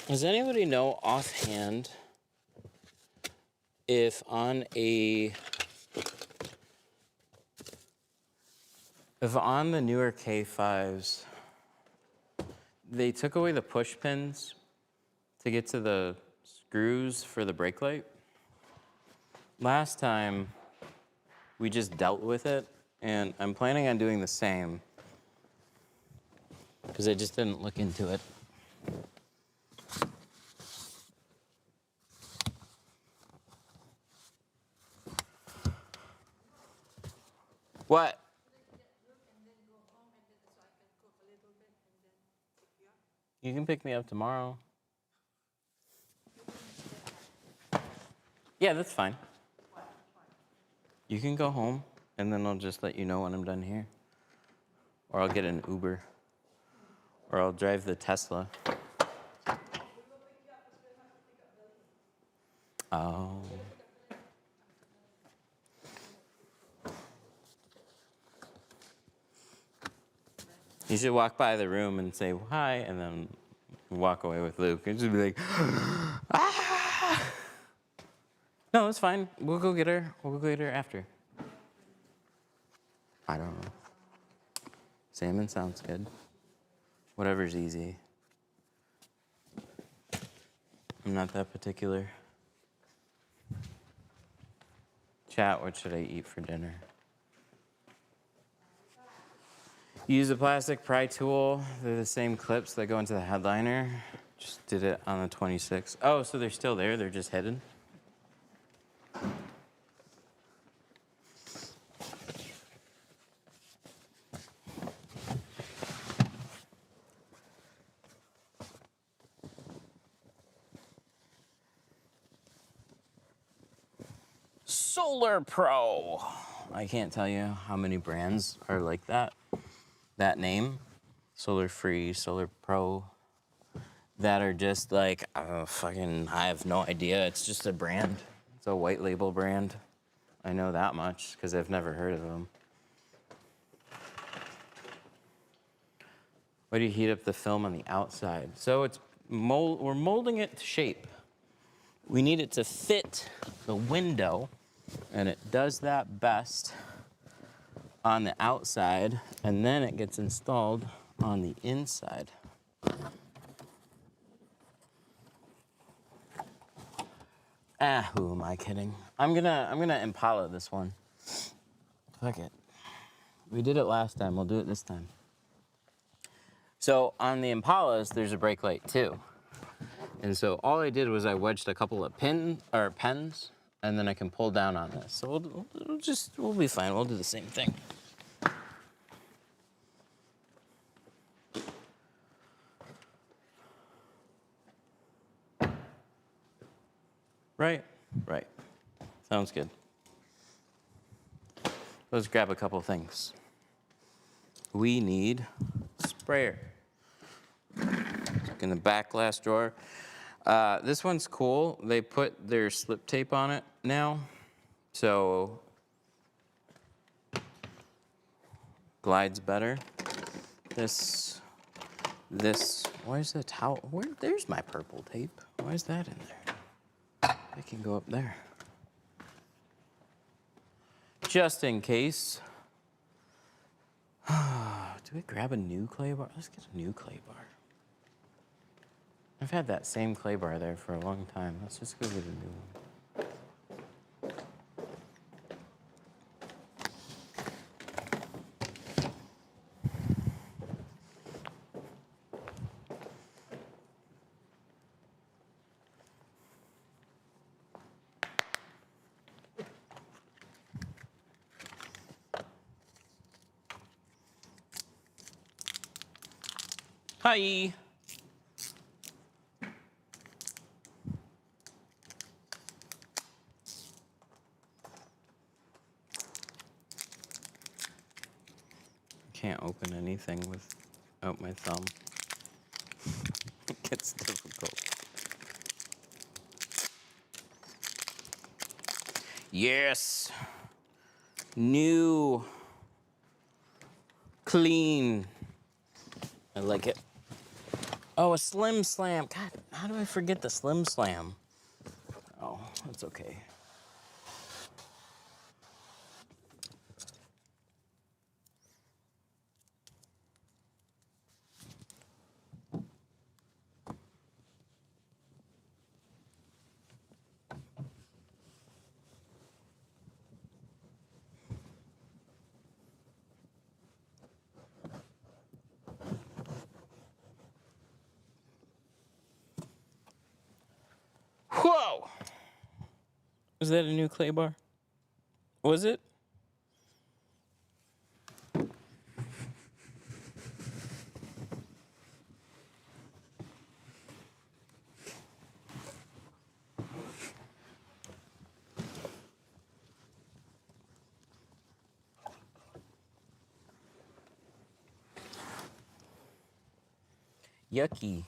Does anybody know offhand if on the newer K5s, they took away the push pins to get to the screws for the brake light? Last time, we just dealt with it, and I'm planning on doing the same because I just didn't look into it. What? You can pick me up tomorrow. Yeah, that's fine. You can go home, and then I'll just let you know when I'm done here. Or I'll get an Uber. Or I'll drive the Tesla. Oh. You should walk by the room and say hi, and then walk away with Luke. And just be like, ah! No, it's fine. We'll go get her. We'll go get her after. I don't know. Salmon sounds good. Whatever's easy. I'm not that particular. Chat, what should I eat for dinner? Use a plastic pry tool. They're the same clips that go into the headliner. Just did it on the 26th. Oh, so they're still there, they're just hidden? Solar Pro. I can't tell you how many brands are like that. That name, Solar Free, Solar Pro, that are just like, I have no idea. It's just a brand. It's a white label brand. I know that much because I've never heard of them. Why do you heat up the film on the outside? So it's we're molding it to shape. We need it to fit the window, and it does that best on the outside, and then it gets installed on the inside. Who am I kidding? I'm gonna Impala this one. Fuck it. We did it last time, we'll do it this time. So on the Impalas, there's a brake light too. And so all I did was I wedged a couple of pens, and then I can pull down on this. So we'll be fine. We'll do the same thing. Right. Sounds good. Let's grab a couple things. We need sprayer. Look in the back glass drawer. This one's cool. They put their slip tape on it now. So glides better. This, where's the towel? There's my purple tape. Why is that in there? It can go up there. Just in case. Do we grab a new clay bar? Let's get a new clay bar. I've had that same clay bar there for a long time. Let's just go get a new one. Hi. Can't open anything without my thumb. It gets difficult. Yes. New. Clean. I like it. Oh, a Slim Slam. God, how do I forget the Slim Slam? Oh, that's okay. Whoa! Was that a new clay bar? Was it? Yucky.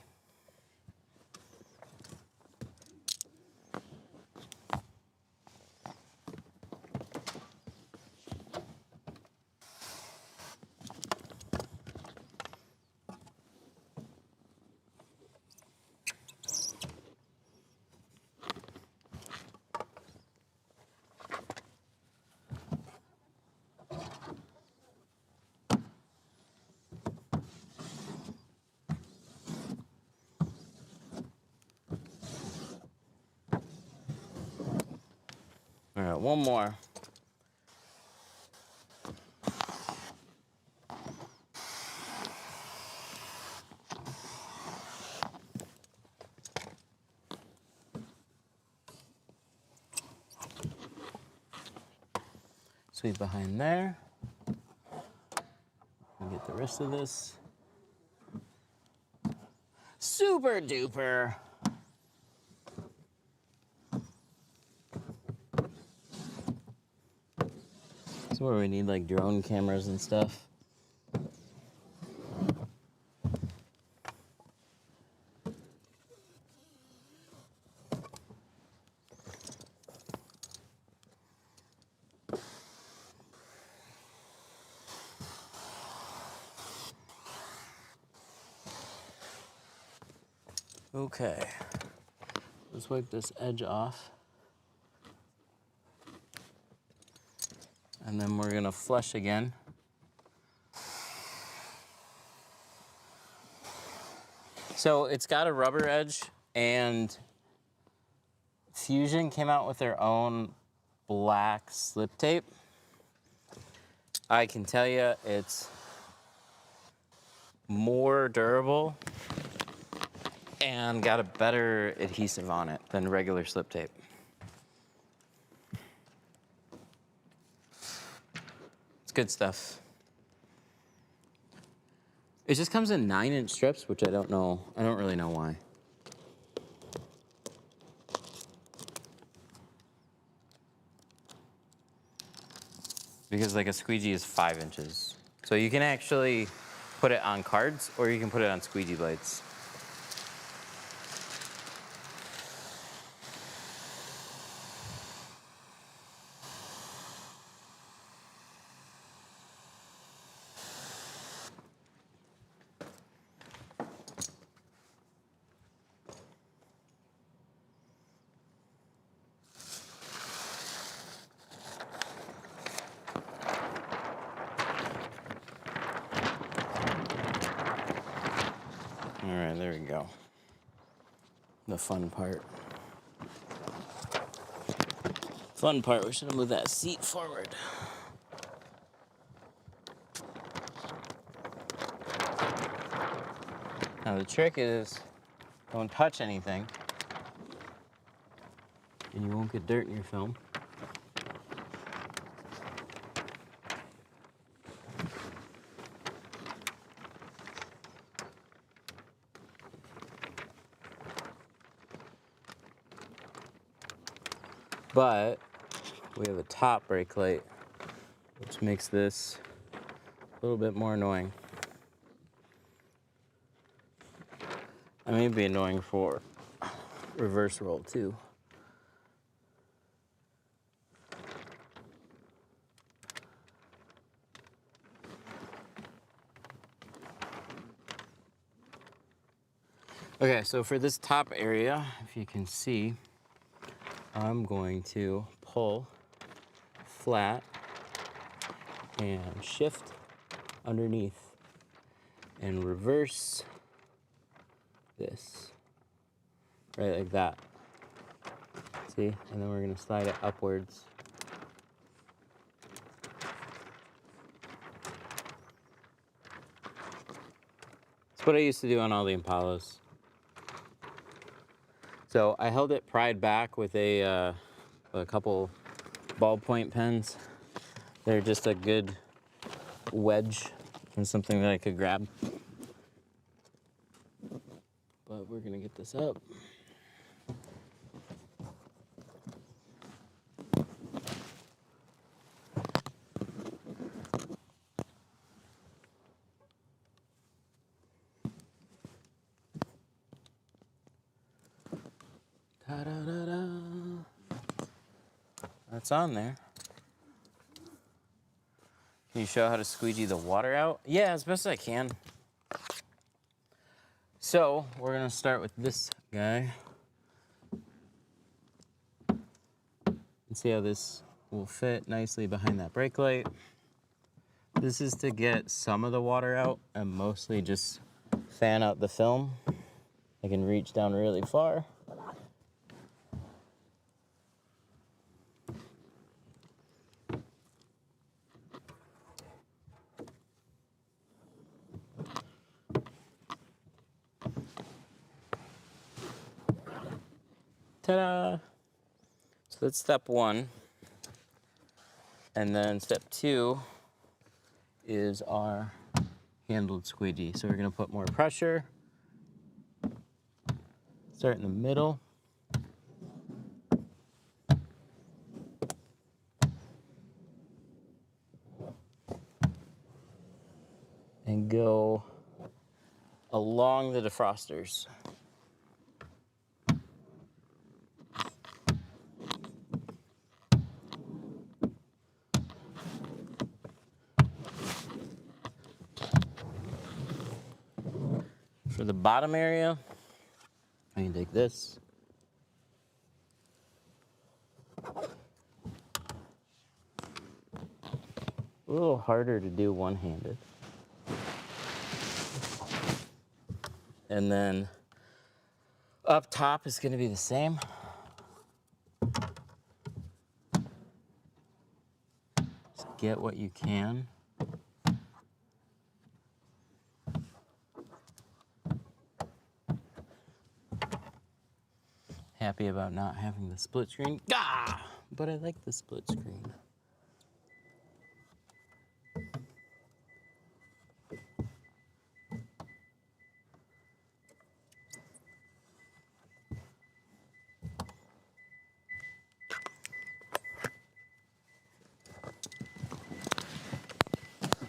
All right, one more. Sweep behind there. And get the rest of this. Super duper. This is where we need like drone cameras and stuff. Okay, let's wipe this edge off. And then we're gonna flush again. So it's got a rubber edge, and Fusion came out with their own black slip tape. I can tell you it's more durable and got a better adhesive on it than regular slip tape. It's good stuff. It just comes in 9-inch strips, which I don't really know why. Because like a squeegee is 5 inches. So you can actually put it on cards or you can put it on squeegee blades. All right, there we go. The fun part. Fun part, we should have moved that seat forward. Now the trick is, don't touch anything, and you won't get dirt in your film. But we have a top brake light, which makes this a little bit more annoying. I may be annoying for reverse roll too. Okay, so for this top area, if you can see, I'm going to pull flat and shift underneath and reverse this, right like that. See, and then we're gonna slide it upwards. That's what I used to do on all the Impalas. So I held it pried back with a couple ballpoint pens. They're just a good wedge and something that I could grab. But we're gonna get this up. Ta-da-da-da. That's on there. Can you show how to squeegee the water out? Yeah, as best as I can. So we're gonna start with this guy. And see how this will fit nicely behind that brake light. This is to get some of the water out and mostly just fan out the film. I can reach down really far. Ta-da! So that's step one. And then step two is our handled squeegee. So we're gonna put more pressure. Start in the middle. And go along the defrosters. For the bottom area, I can take this. A little harder to do one-handed. And then up top is gonna be the same. Just get what you can. Happy about not having the split screen. Ah! But I like the split screen.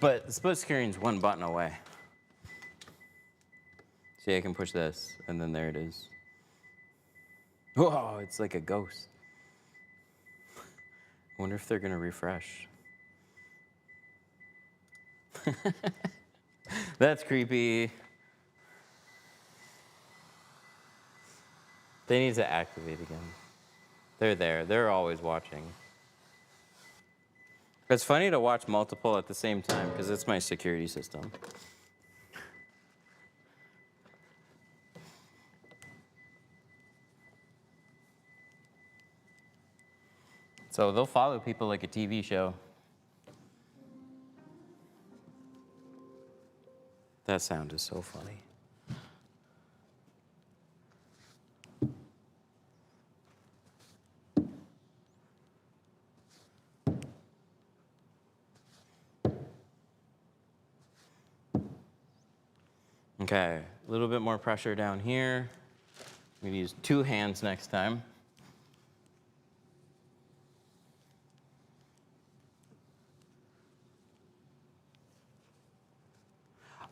But the split screen's one button away. See, I can push this, and then there it is. Whoa, it's like a ghost. I wonder if they're gonna refresh. That's creepy. They need to activate again. They're there. They're always watching. It's funny to watch multiple at the same time because it's my security system. So they'll follow people like a TV show. That sound is so funny. Okay, a little bit more pressure down here. I'm gonna use 2 hands next time.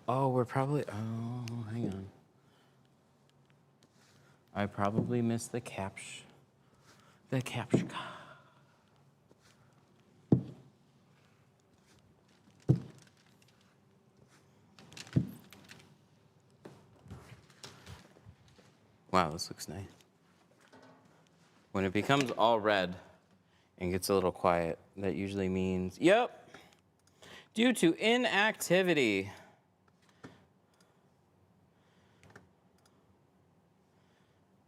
Oh, we're probably, oh, hang on. I probably missed the caption. The caption. Wow, this looks nice. When it becomes all red and gets a little quiet, that usually means, yep, due to inactivity.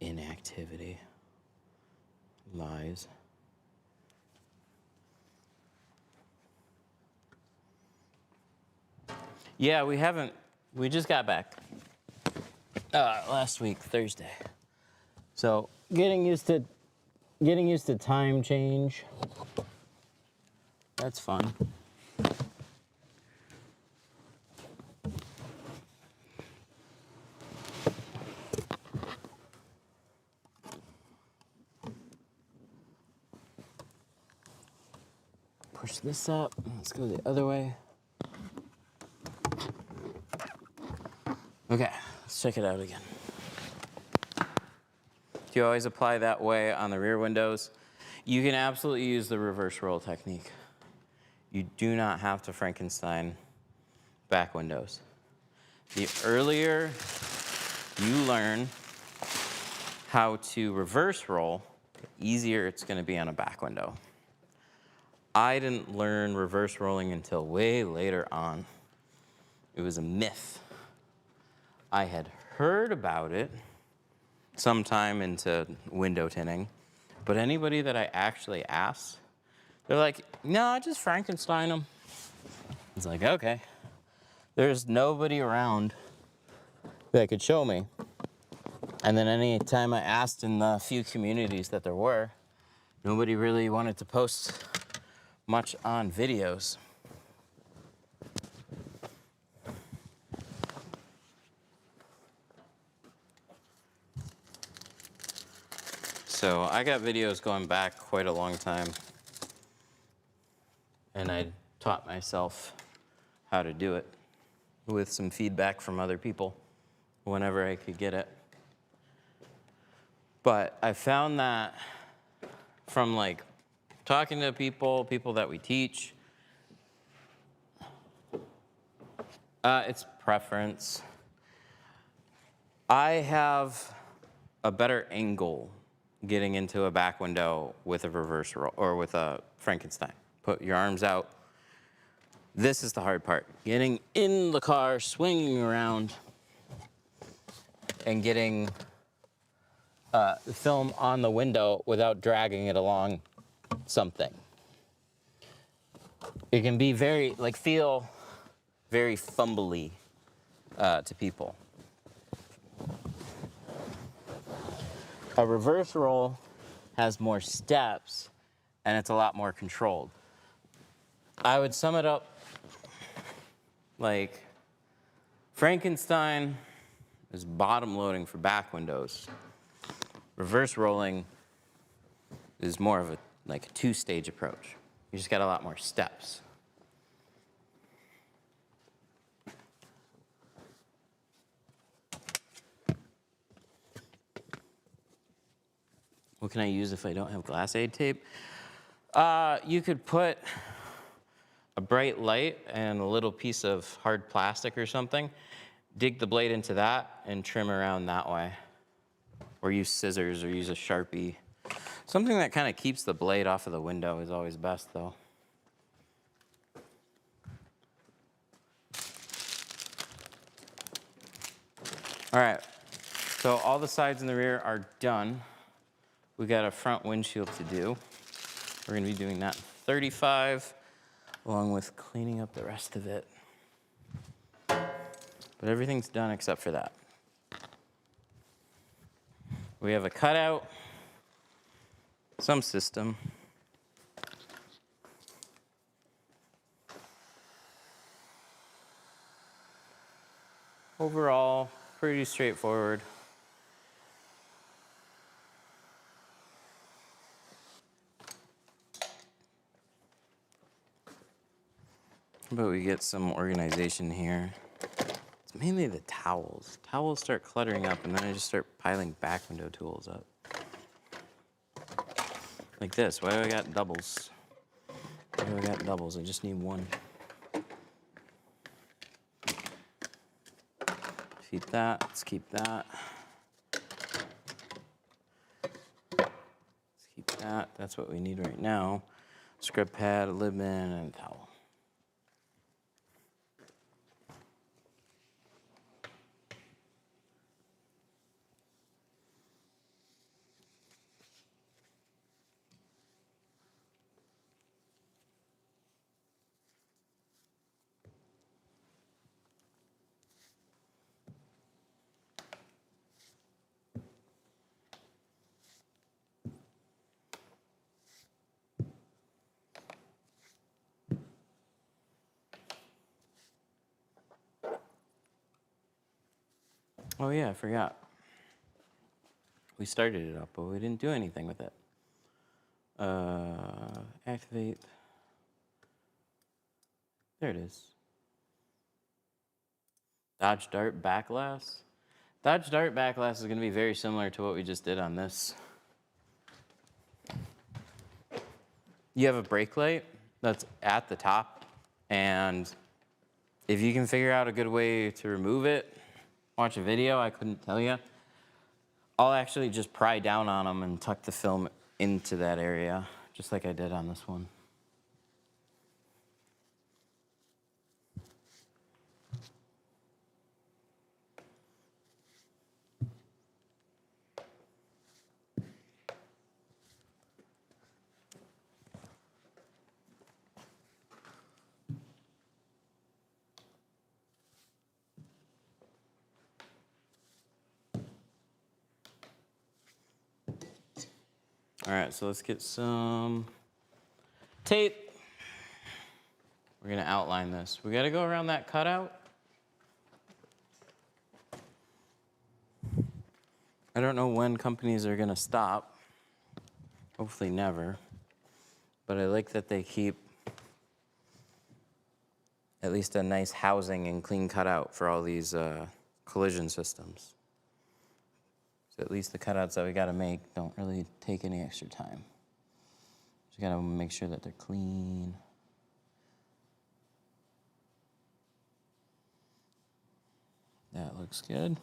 Inactivity. Lies. Yeah, we just got back last week, Thursday. So getting used to time change. That's fun. Push this up. Let's go the other way. Okay, let's check it out again. Do you always apply that way on the rear windows? You can absolutely use the reverse roll technique. You do not have to Frankenstein back windows. The earlier you learn how to reverse roll, the easier it's going to be on a back window. I didn't learn reverse rolling until way later on. It was a myth. I had heard about it sometime into window tinting, but anybody that I actually asked, they're like, no, I just Frankenstein them. It's like, okay. There's nobody around that could show me. And then any time I asked in the few communities that there were, nobody really wanted to post much on videos. So I got videos going back quite a long time, and I taught myself how to do it with some feedback from other people whenever I could get it. But I found that from like talking to people that we teach, it's preference. I have a better angle getting into a back window with a reverse roll or with a Frankenstein. Put your arms out. This is the hard part. Getting in the car, swinging around, and getting the film on the window without dragging it along something. It can be feel very fumbly to people. A reverse roll has more steps and it's a lot more controlled. I would sum it up like Frankenstein is bottom loading for back windows. Reverse rolling is more of a two-stage approach. You just got a lot more steps. What can I use if I don't have glass aid tape? You could put a bright light and a little piece of hard plastic or something, dig the blade into that and trim around that way. Or use scissors or use a Sharpie. Something that kind of keeps the blade off of the window is always best though. All right, so all the sides and the rear are done. We got a front windshield to do. We're gonna be doing that in 35, along with cleaning up the rest of it. But everything's done except for that. We have a cutout, some system. Overall, pretty straightforward. How about we get some organization here? mainly the towels. Towels start cluttering up, and then I just start piling back window tools up. Like this. Why do I got doubles? Why do I got doubles? I just need one. Keep that. Let's keep that. Let's keep that. That's what we need right now. Scrub pad, a lid man, and a towel. Oh yeah, I forgot. We started it up, but we didn't do anything with it. Activate. There it is. Dodge Dart Backlash. Dodge Dart Backlash is going to be very similar to what we just did on this. You have a brake light that's at the top, and if you can figure out a good way to remove it, watch a video, I couldn't tell you. I'll actually just pry down on them and tuck the film into that area, just like I did on this one. All right, so let's get some tape. We're gonna outline this. We gotta go around that cutout. I don't know when companies are gonna stop. Hopefully never. But I like that they keep at least a nice housing and clean cutout for all these collision systems. So at least the cutouts that we gotta make don't really take any extra time. Just gotta make sure that they're clean. That looks good.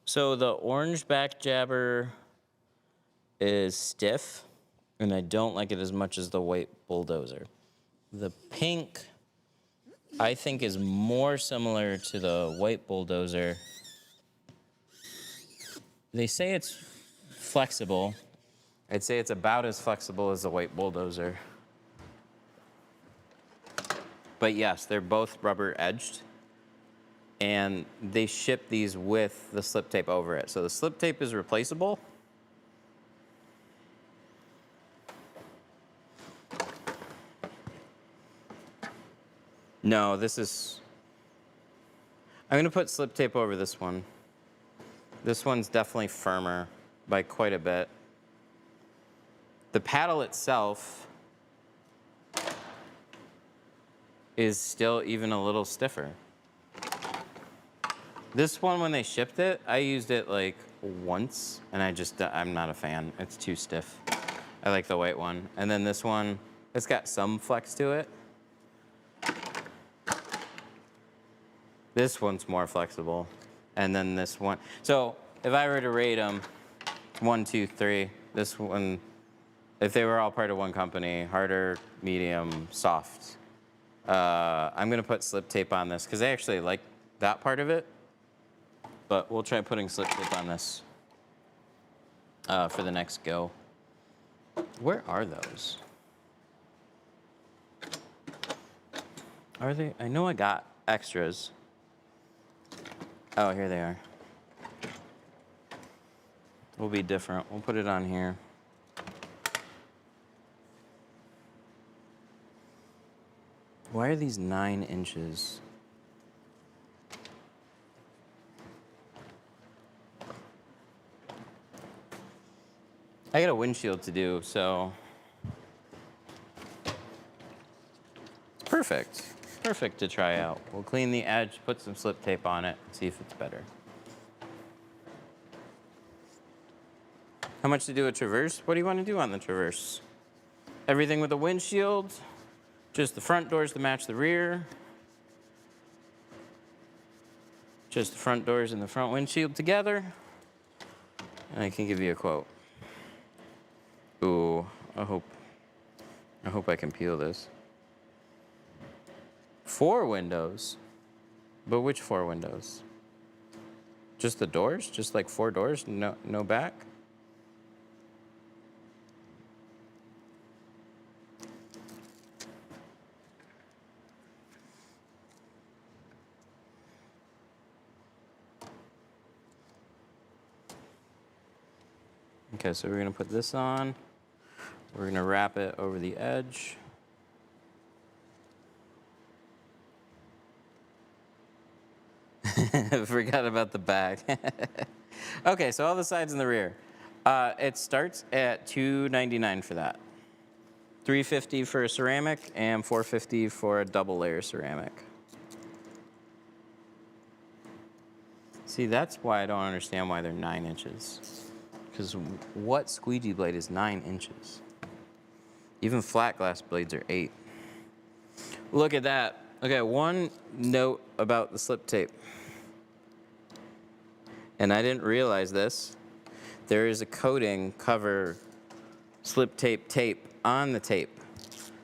So the orange back jabber is stiff, and I don't like it as much as the white bulldozer. The pink, I think, is more similar to the white bulldozer. They say it's flexible. I'd say it's about as flexible as the white bulldozer. But yes, they're both rubber edged. And they ship these with the slip tape over it. So the slip tape is replaceable. No, this is... I'm gonna put slip tape over this one. This one's definitely firmer by quite a bit. The paddle itself is still even a little stiffer. This one, when they shipped it, I used it like once, and I'm not a fan. It's too stiff. I like the white one. And then this one, it's got some flex to it. This one's more flexible. And then this one. So if I were to rate them, 1, 2, 3, this one, if they were all part of one company, harder, medium, soft. I'm gonna put slip tape on this, because I actually like that part of it. But we'll try putting slip tape on this for the next go. Where are those? Are they? I know I got extras. Oh, here they are. Will be different. We'll put it on here. Why are these 9 inches? I got a windshield to do, so it's perfect. Perfect to try out. We'll clean the edge, put some slip tape on it, see if it's better. How much to do a traverse? What do you want to do on the traverse? Everything with a windshield? Just the front doors to match the rear? Just the front doors and the front windshield together? And I can give you a quote. Ooh, I hope I can peel this. 4 windows? But which 4 windows? Just the doors? Just like 4 doors? No back? Okay, so we're gonna put this on. We're gonna wrap it over the edge. Forgot about the back. Okay, so all the sides and the rear. It starts at $2.99 for that. $3.50 for a ceramic and $4.50 for a double layer ceramic. See, that's why I don't understand why they're 9 inches. Because what squeegee blade is 9 inches? Even flat glass blades are 8. Look at that. Okay, one note about the slip tape. And I didn't realize this. There is a coating cover slip tape on the tape.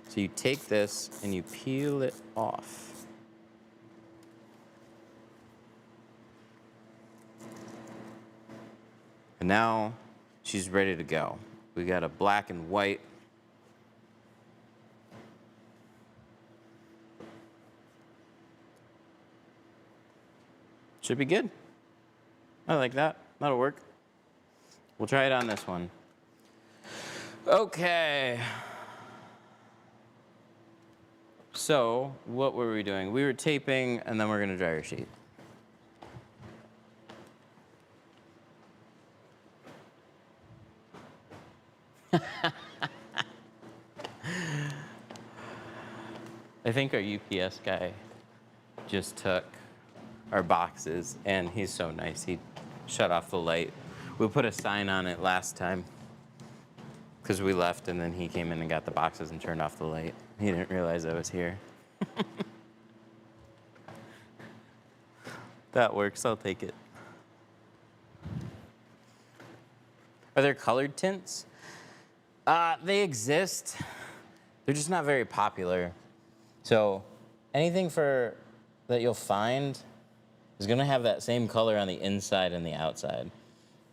So you take this and you peel it off. And now she's ready to go. We got a black and white. Should be good. I like that. That'll work. We'll try it on this one. Okay. So, what were we doing? We were taping, and then we're going to dry our sheet. I think our UPS guy just took our boxes, and he's so nice. He shut off the light. We put a sign on it last time because we left, and then he came in and got the boxes and turned off the light. He didn't realize I was here. That works. I'll take it. Are there colored tints? They exist. They're just not very popular. So anything that you'll find is gonna have that same color on the inside and the outside.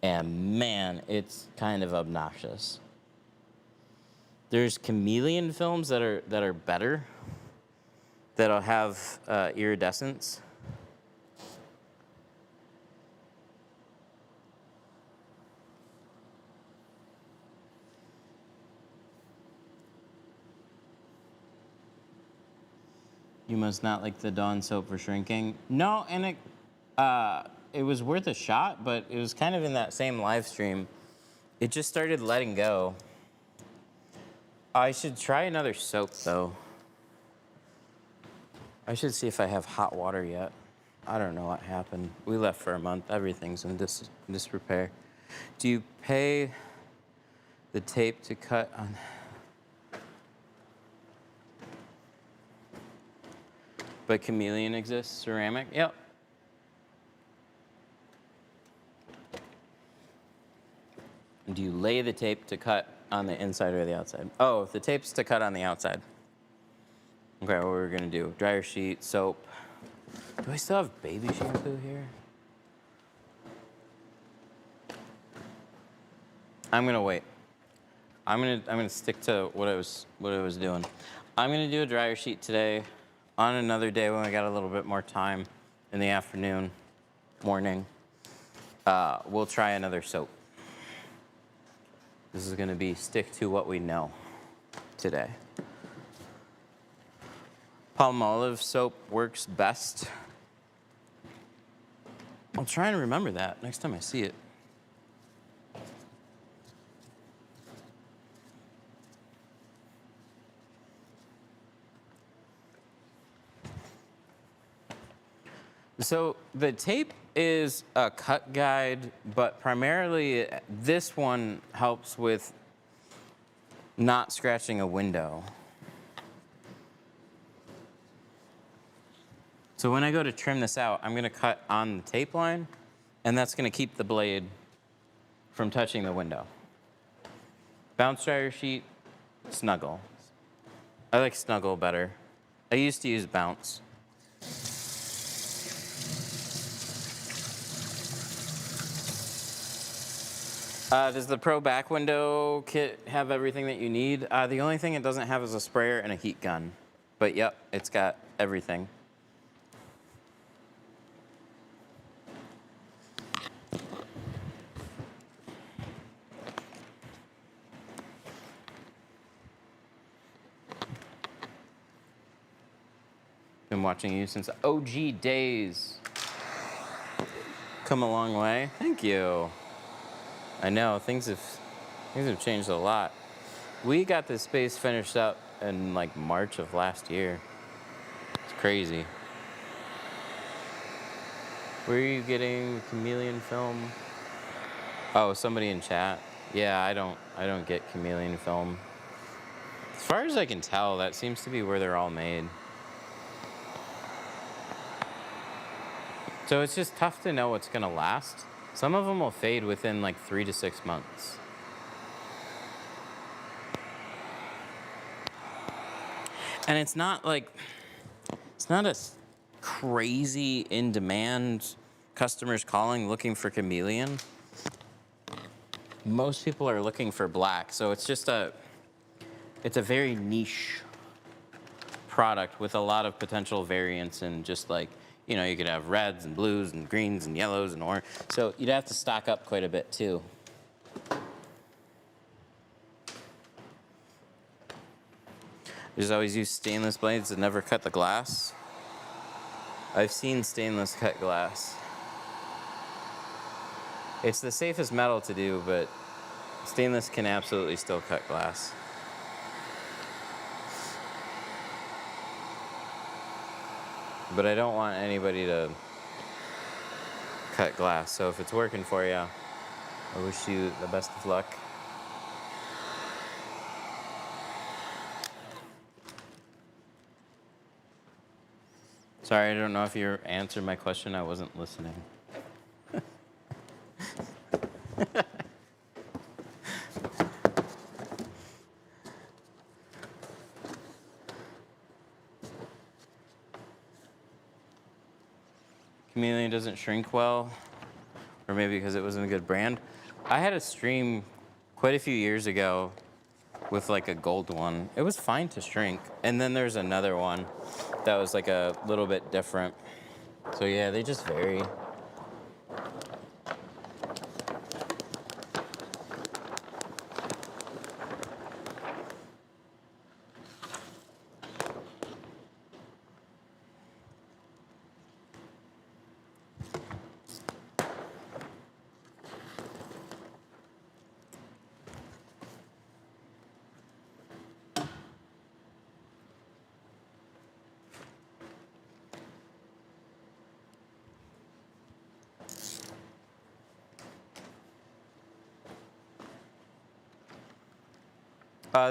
And man, it's kind of obnoxious. There's Chameleon films that are better, that'll have iridescence. You must not like the Dawn soap for shrinking. No, and it was worth a shot, but it was kind of in that same live stream. It just started letting go. I should try another soap, though. I should see if I have hot water yet. I don't know what happened. We left for a month. Everything's in disrepair. Do you pay the tape to cut on? But Chameleon exists, ceramic? Yep. Do you lay the tape to cut on the inside or the outside? Oh, the tape's to cut on the outside. Okay, what we're gonna do, dryer sheet, soap. Do I still have baby shampoo here? I'm gonna wait. I'm gonna stick to what I was doing. I'm gonna do a dryer sheet today. On another day when we got a little bit more time in the afternoon, morning, we'll try another soap. This is gonna be stick to what we know today. Palmolive soap works best. I'll try and remember that next time I see it. So the tape is a cut guide, but primarily this one helps with not scratching a window. So when I go to trim this out, I'm gonna cut on the tape line, and that's gonna keep the blade from touching the window. Bounce dryer sheet, Snuggle. I like Snuggle better. I used to use Bounce. Does the Pro back window kit have everything that you need? The only thing it doesn't have is a sprayer and a heat gun. But yep, it's got everything. Been watching you since OG days. Come a long way. Thank you. I know things have changed a lot. We got this space finished up in like March of last year. It's crazy. Where are you getting Chameleon film? Oh, somebody in chat. Yeah, I don't get Chameleon film. As far as I can tell, that seems to be where they're all made. So it's just tough to know what's gonna last. Some of them will fade within like 3 to 6 months. And it's not a crazy in demand customers calling looking for Chameleon. Most people are looking for black, so it's a very niche product with a lot of potential variants, and just like, you know, you could have reds and blues and greens and yellows and orange. So you'd have to stock up quite a bit too. I just always use stainless blades that never cut the glass. I've seen stainless cut glass. It's the safest metal to do, but stainless can absolutely still cut glass. But I don't want anybody to cut glass, so if it's working for you, I wish you the best of luck. Sorry, I don't know if you answered my question. I wasn't listening. Chameleon doesn't shrink well, or maybe because it wasn't a good brand. I had a stream quite a few years ago with like a gold one. It was fine to shrink. And then there's another one that was like a little bit different. So yeah, they just vary.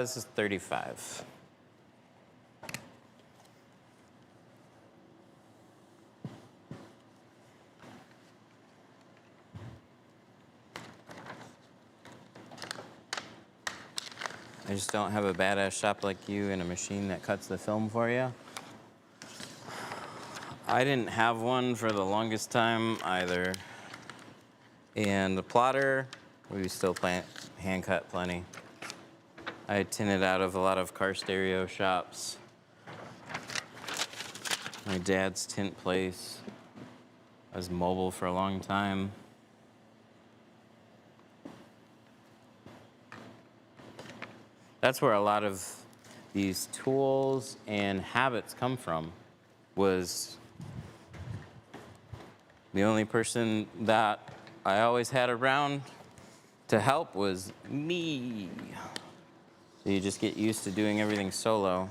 This is 35. I just don't have a badass shop like you and a machine that cuts the film for you. I didn't have one for the longest time either. And the plotter, we still hand cut plenty. I tinted out of a lot of car stereo shops. My dad's tint place. I was mobile for a long time. That's where a lot of these tools and habits come from. Was the only person that I always had around to help was me. So you just get used to doing everything solo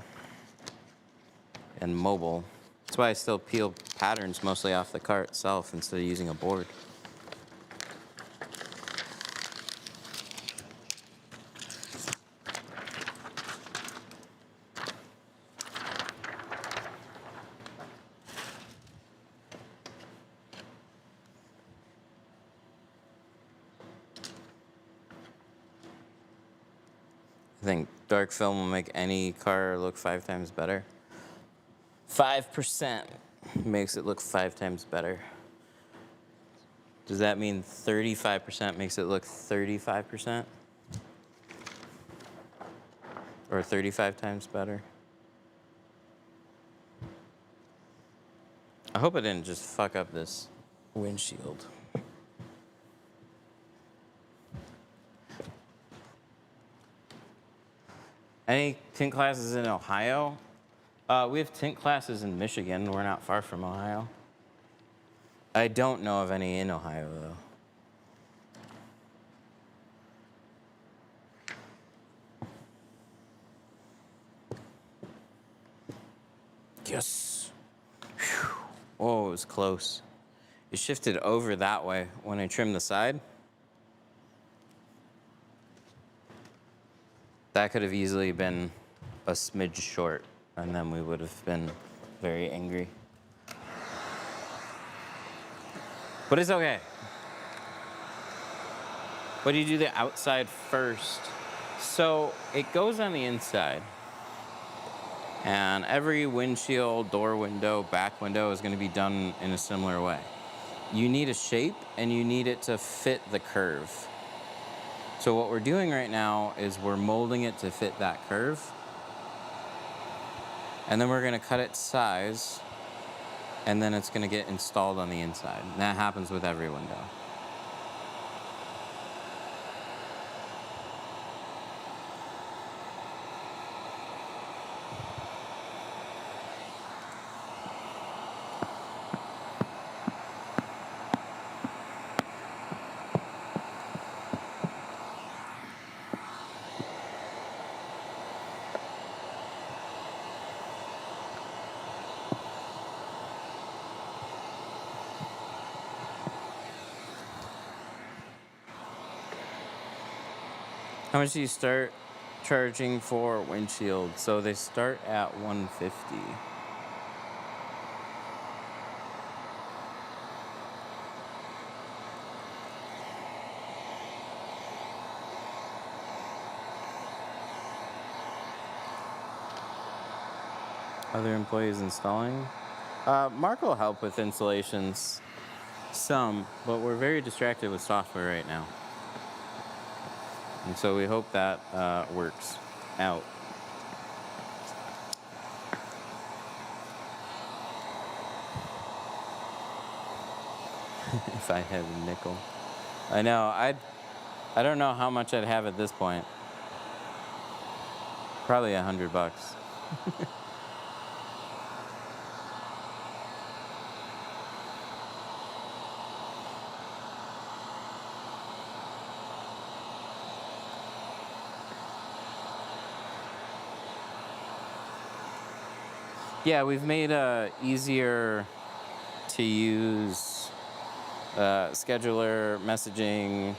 and mobile. It's why I still peel patterns mostly off the car itself instead of using a board. I think dark film will make any car look 5 times better. 5% makes it look 5 times better. Does that mean 35% makes it look 35%? Or 35 times better? I hope I didn't just fuck up this windshield. Any tint classes in Ohio? We have tint classes in Michigan. We're not far from Ohio. I don't know of any in Ohio, though. Yes. Whew. Oh, it was close. It shifted over that way when I trimmed the side. That could have easily been a smidge short, and then we would have been very angry. But it's okay. But you do the outside first. So it goes on the inside. And every windshield, door window, back window is going to be done in a similar way. You need a shape, and you need it to fit the curve. So what we're doing right now is we're molding it to fit that curve. And then we're going to cut its size, and then it's going to get installed on the inside. And that happens with every window. How much do you start charging for windshield? So they start at $150. Other employees installing? Mark will help with installations, some, but we're very distracted with software right now. And so we hope that works out. If I had a nickel. I know, I don't know how much I'd have at this point. Probably $100. Yeah, we've made easier to use scheduler messaging,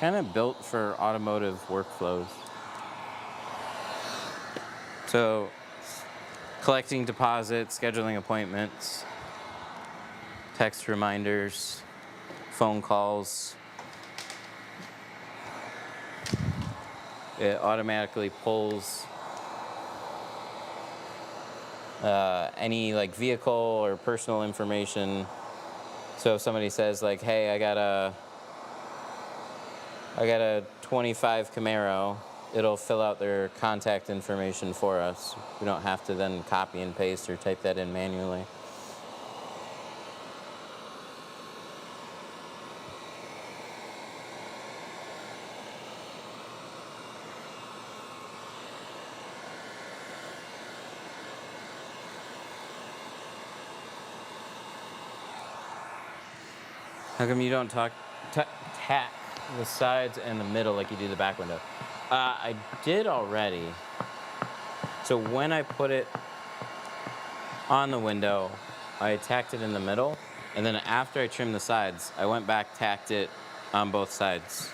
kind of built for automotive workflows. So collecting deposits, scheduling appointments, text reminders, phone calls. It automatically pulls any like vehicle or personal information. So if somebody says like, hey, I got a 25 Camaro, it'll fill out their contact information for us. We don't have to then copy and paste or type that in manually. How come you don't tack the sides and the middle like you do the back window? I did already. So when I put it on the window, I tacked it in the middle, and then after I trimmed the sides, I went back, tacked it on both sides.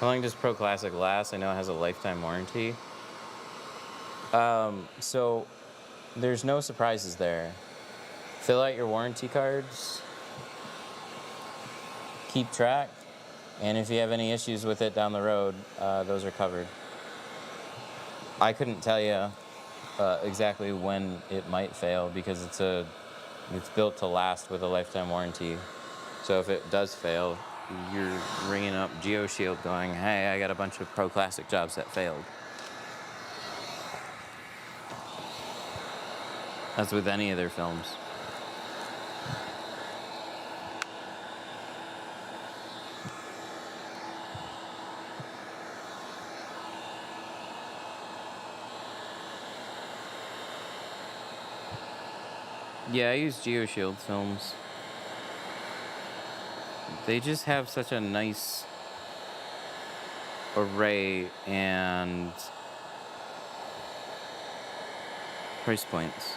How long does Pro Classic last? I know it has a lifetime warranty. So there's no surprises there. Fill out your warranty cards, keep track, and if you have any issues with it down the road, those are covered. I couldn't tell you exactly when it might fail because it's built to last with a lifetime warranty. So if it does fail, you're ringing up GeoShield going, hey, I got a bunch of Pro Classic jobs that failed. That's with any of their films. Yeah, I use GeoShield films. They just have such a nice array and price points.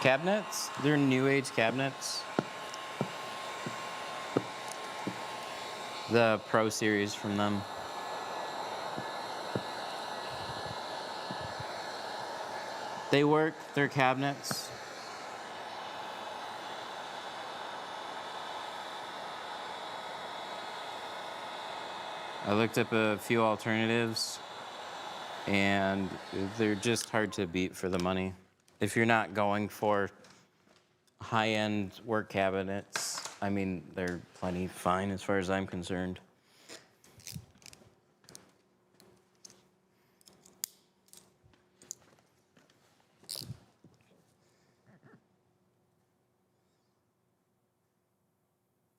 Cabinets, they're new age cabinets. The Pro series from them. They work, they're cabinets. I looked up a few alternatives and they're just hard to beat for the money. If you're not going for high-end work cabinets, I mean, they're plenty fine as far as I'm concerned.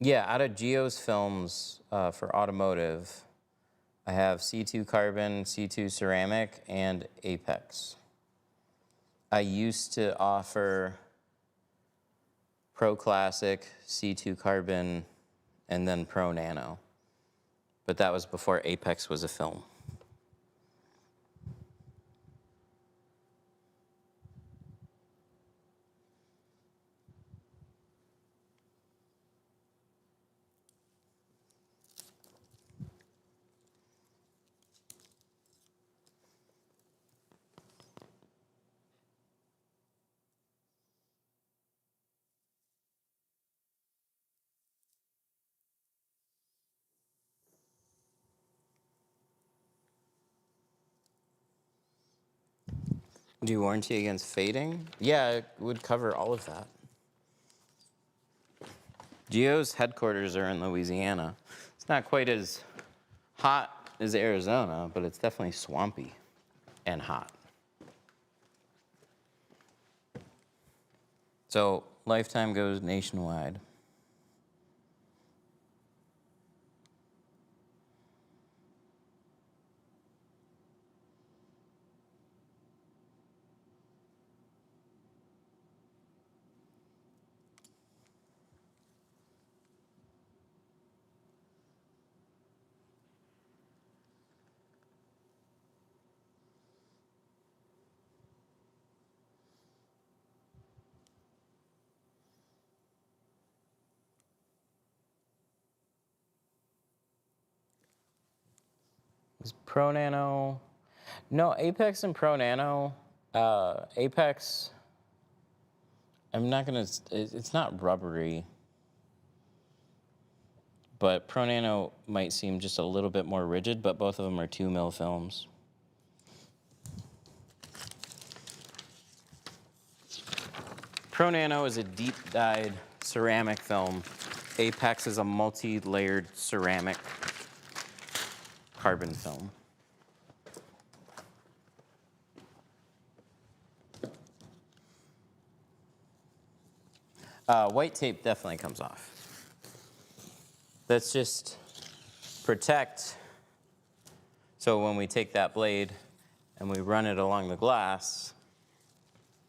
Yeah, out of Geo's films for automotive, I have C2 carbon, C2 ceramic, and Apex. I used to offer Pro Classic, C2 carbon, and then Pro Nano. But that was before Apex was a film. Do you warranty against fading? Yeah, it would cover all of that. Geo's headquarters are in Louisiana. It's not quite as hot as Arizona, but it's definitely swampy and hot. So lifetime goes nationwide. Is Pro Nano? No, Apex and Pro Nano. Apex, I'm not gonna, it's not rubbery. But Pro Nano might seem just a little bit more rigid, but both of them are 2 mil films. Pro Nano is a deep dyed ceramic film. Apex is a multi-layered ceramic carbon film. White tape definitely comes off. that's just protect. So when we take that blade and we run it along the glass,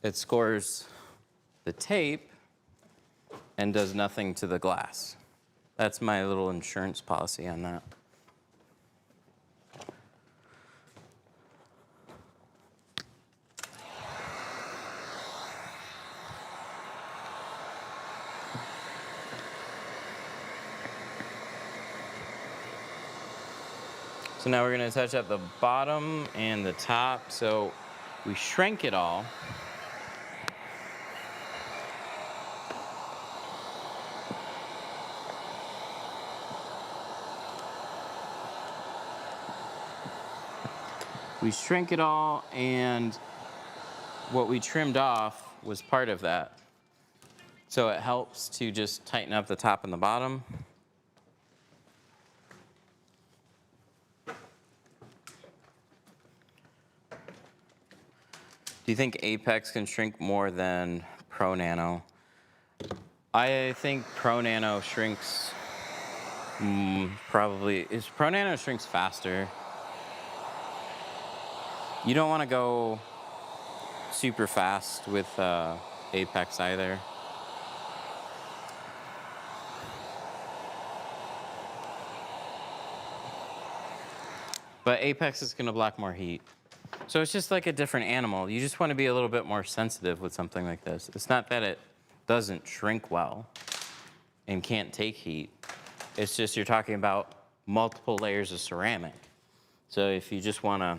it scores the tape and does nothing to the glass. That's my little insurance policy on that. So now we're going to touch up the bottom and the top. So we shrank it all. We shrank it all, and what we trimmed off was part of that. So it helps to just tighten up the top and the bottom. Do you think Apex can shrink more than Pro Nano? I think Pro Nano shrinks Pro Nano shrinks faster. You don't want to go super fast with Apex either. But Apex is going to block more heat. So it's just like a different animal. You just want to be a little bit more sensitive with something like this. It's not that it doesn't shrink well and can't take heat. It's just you're talking about multiple layers of ceramic. So if you just want to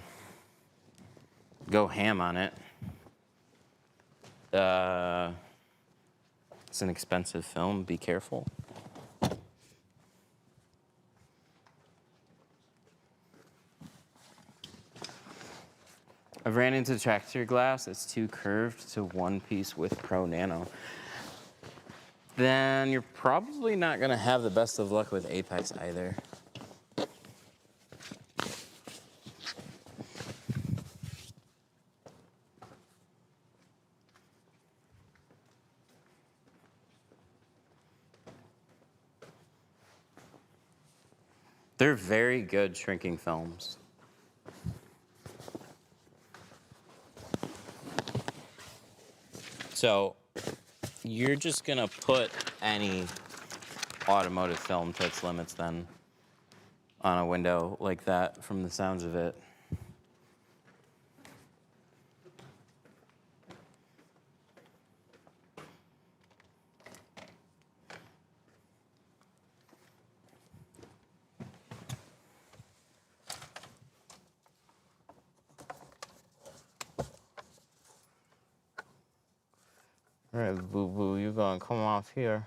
go ham on it, it's an expensive film. Be careful. I've ran into tractor glass. It's too curved to one piece with Pro Nano. Then you're probably not going to have the best of luck with Apex either. They're very good shrinking films. So you're just gonna put any automotive film to its limits then on a window like that from the sounds of it. All right, boo-boo, you're gonna come off here.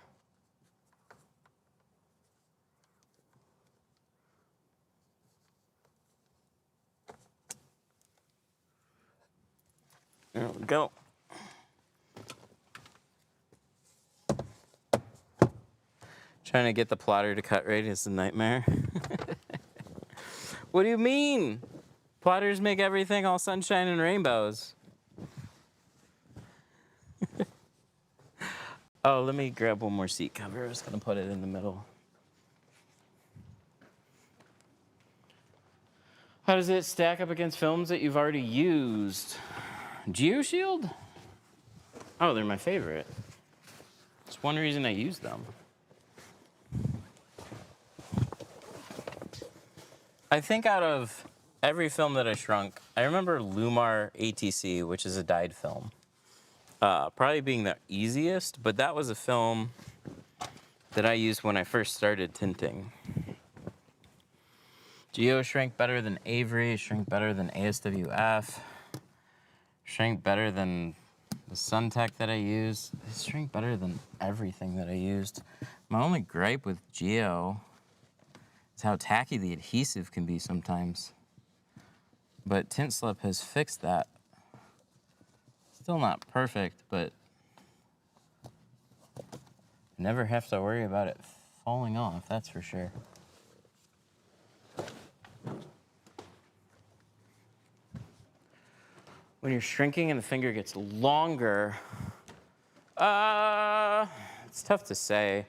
There we go. Trying to get the plotter to cut right is a nightmare. What do you mean? Plotters make everything all sunshine and rainbows. Oh, let me grab one more seat cover. I was gonna put it in the middle. How does it stack up against films that you've already used? GeoShield? Oh, they're my favorite. It's one reason I use them. I think out of every film that I shrunk, I remember Lumar ATC, which is a dyed film. Probably being the easiest, but that was a film that I used when I first started tinting. Geo shrank better than Avery, shrank better than ASWF, shrank better than the Suntech that I used. It shrank better than everything that I used. My only gripe with Geo is how tacky the adhesive can be sometimes. But Tint Slip has fixed that. Still not perfect, but never have to worry about it falling off, that's for sure. When you're shrinking and the finger gets longer, it's tough to say.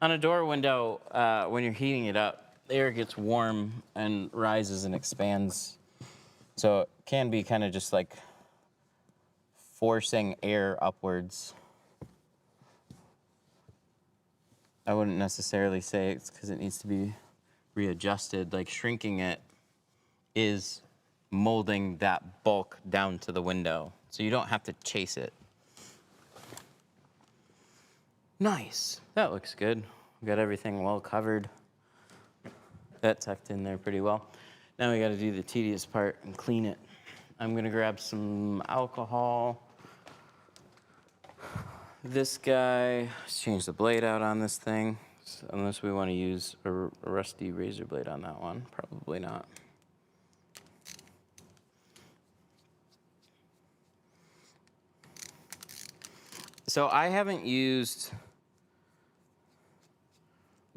On a door window, when you're heating it up, the air gets warm and rises and expands. So it can be kind of just like forcing air upwards. I wouldn't necessarily say it's because it needs to be readjusted. Like shrinking it is molding that bulk down to the window. So you don't have to chase it. Nice. That looks good. We got everything well covered. That tucked in there pretty well. Now we got to do the tedious part and clean it. I'm going to grab some alcohol. This guy, let's change the blade out on this thing. Unless we want to use a rusty razor blade on that one. Probably not. So I haven't used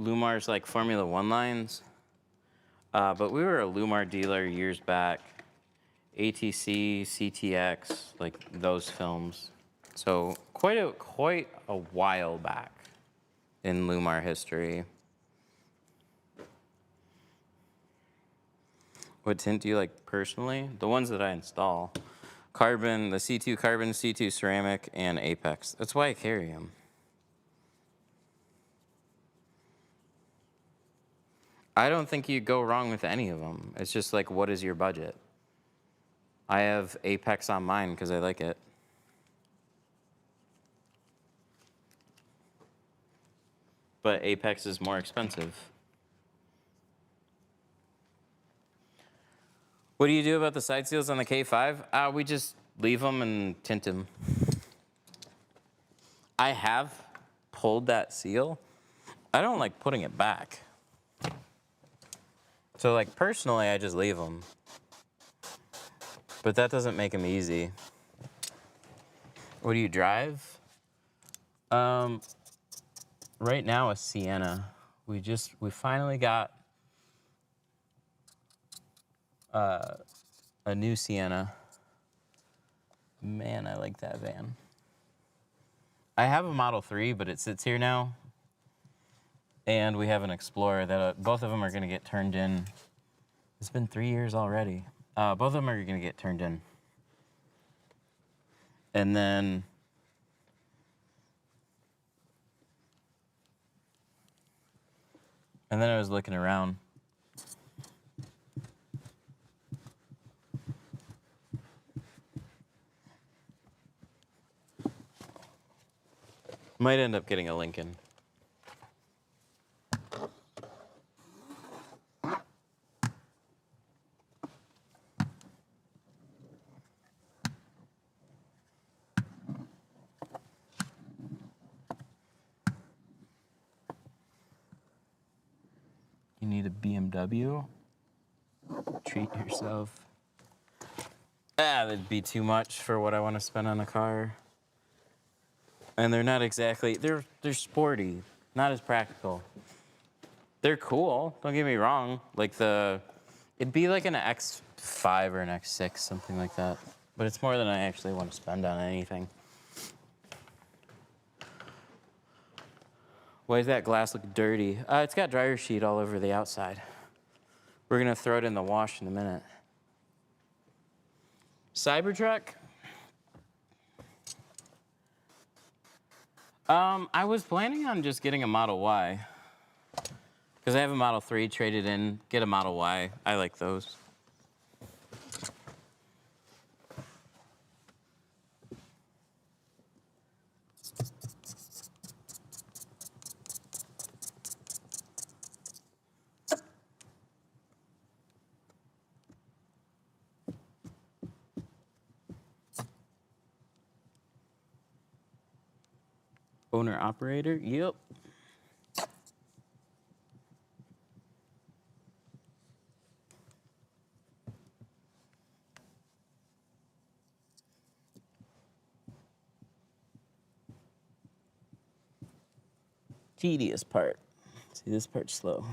Lumar's like Formula One lines, but we were a Lumar dealer years back. ATC, CTX, like those films. So quite a while back in Lumar history. What tint do you like personally? The ones that I install. Carbon, the C2 carbon, C2 ceramic, and Apex. That's why I carry them. I don't think you go wrong with any of them. It's just like, what is your budget? I have Apex on mine because I like it. But Apex is more expensive. What do you do about the side seals on the K5? We just leave them and tint them. I have pulled that seal. I don't like putting it back. So like personally, I just leave them. But that doesn't make them easy. What do you drive? Right now a Sienna. We finally got a new Sienna. Man, I like that van. I have a Model 3, but it sits here now. And we have an Explorer that both of them are going to get turned in. It's been 3 years already. Both of them are going to get turned in. And then I was looking around. Might end up getting a Lincoln. You need a BMW? Treat yourself. That'd be too much for what I want to spend on a car. And they're not exactly, they're sporty, not as practical. They're cool, don't get me wrong. Like it'd be like an X5 or an X6, something like that. But it's more than I actually want to spend on anything. Why does that glass look dirty? It's got dryer sheet all over the outside. We're gonna throw it in the wash in a minute. Cybertruck? I was planning on just getting a Model Y. Because I have a Model 3 traded in, get a Model Y. I like those. Owner operator, yep. Tedious part. See, this part's slow.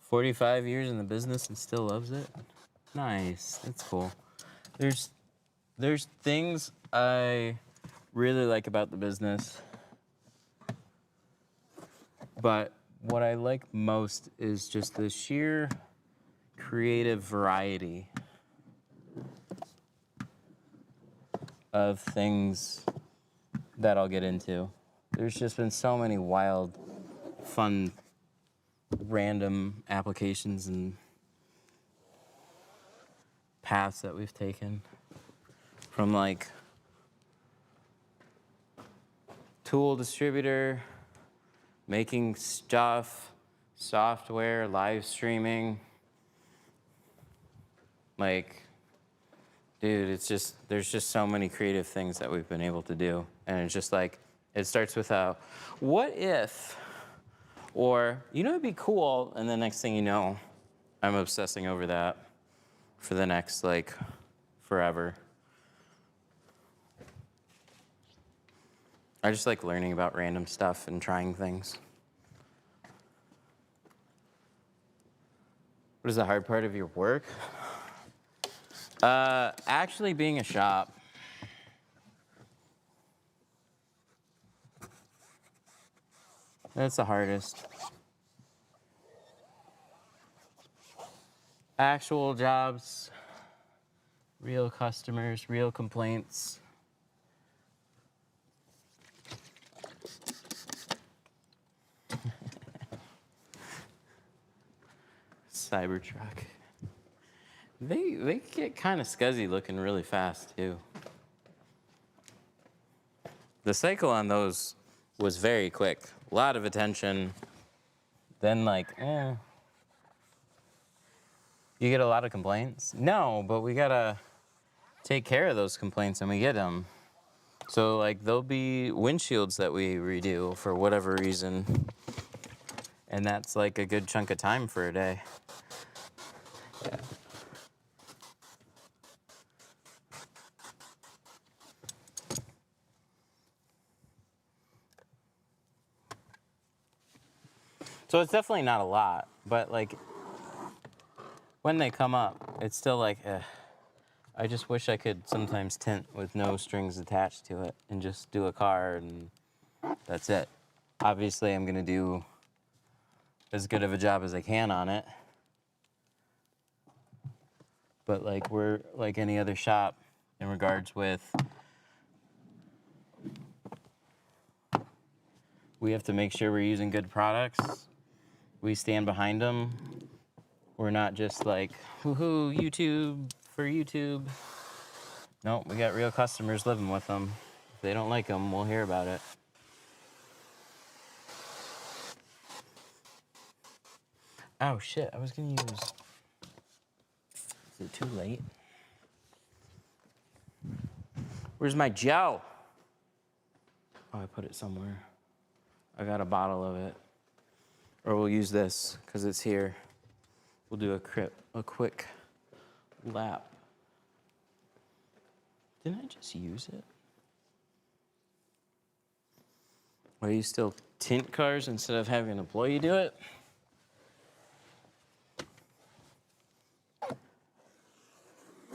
45 years in the business and still loves it. Nice. That's cool. There's things I really like about the business, but what I like most is just the sheer creative variety of things that I'll get into. There's just been so many wild, fun, random applications and paths that we've taken. From like tool distributor, making stuff, software, live streaming. Like, dude, there's just so many creative things that we've been able to do. And it's just like, it starts with a, what if, or, you know, it'd be cool. And the next thing you know, I'm obsessing over that for the next, like, forever. I just like learning about random stuff and trying things. What is the hard part of your work? Actually being a shop. That's the hardest. Actual jobs, real customers, real complaints. Cybertruck. They get kind of scuzzy looking really fast too. The cycle on those was very quick. A lot of attention. Then like, You get a lot of complaints? No, but we gotta take care of those complaints and we get them. So like there'll be windshields that we redo for whatever reason. And that's like a good chunk of time for a day. Yeah. So it's definitely not a lot, but like when they come up, it's still like, I just wish I could sometimes tint with no strings attached to it and just do a car and that's it. Obviously, I'm gonna do as good of a job as I can on it. But like we're like any other shop in regards with, we have to make sure we're using good products. We stand behind them. We're not just like, woohoo, YouTube for YouTube. No, we got real customers living with them. If they don't like them, we'll hear about it. Oh shit, I was gonna use, is it too late? Where's my gel? Oh, I put it somewhere. I got a bottle of it. Or we'll use this, because it's here. We'll do a quick lap. Didn't I just use it? Are you still tint cars instead of having an employee do it?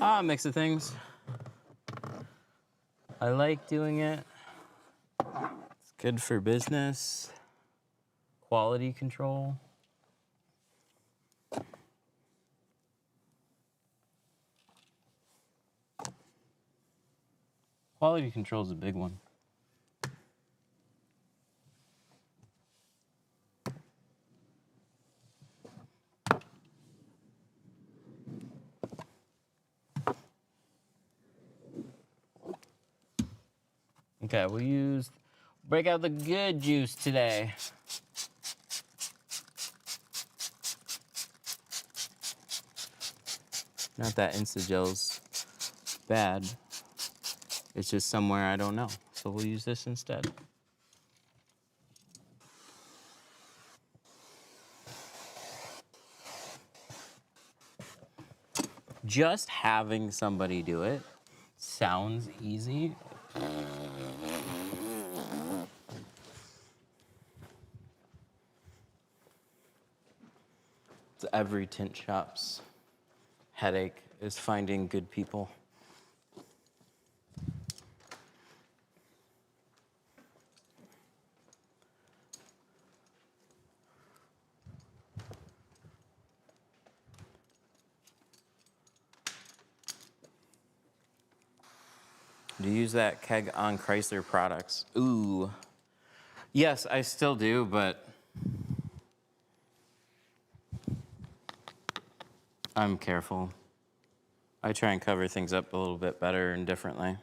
Ah, mix of things. I like doing it. It's good for business. Quality control. Quality control is a big one. Okay, we'll break out the good juice today. Not that Instagel's bad. It's just somewhere I don't know. So we'll use this instead. Just having somebody do it sounds easy. It's every tint shop's headache is finding good people. Do you use that keg on Chrysler products? Ooh. Yes, I still do, but I'm careful. I try and cover things up a little bit better and differently.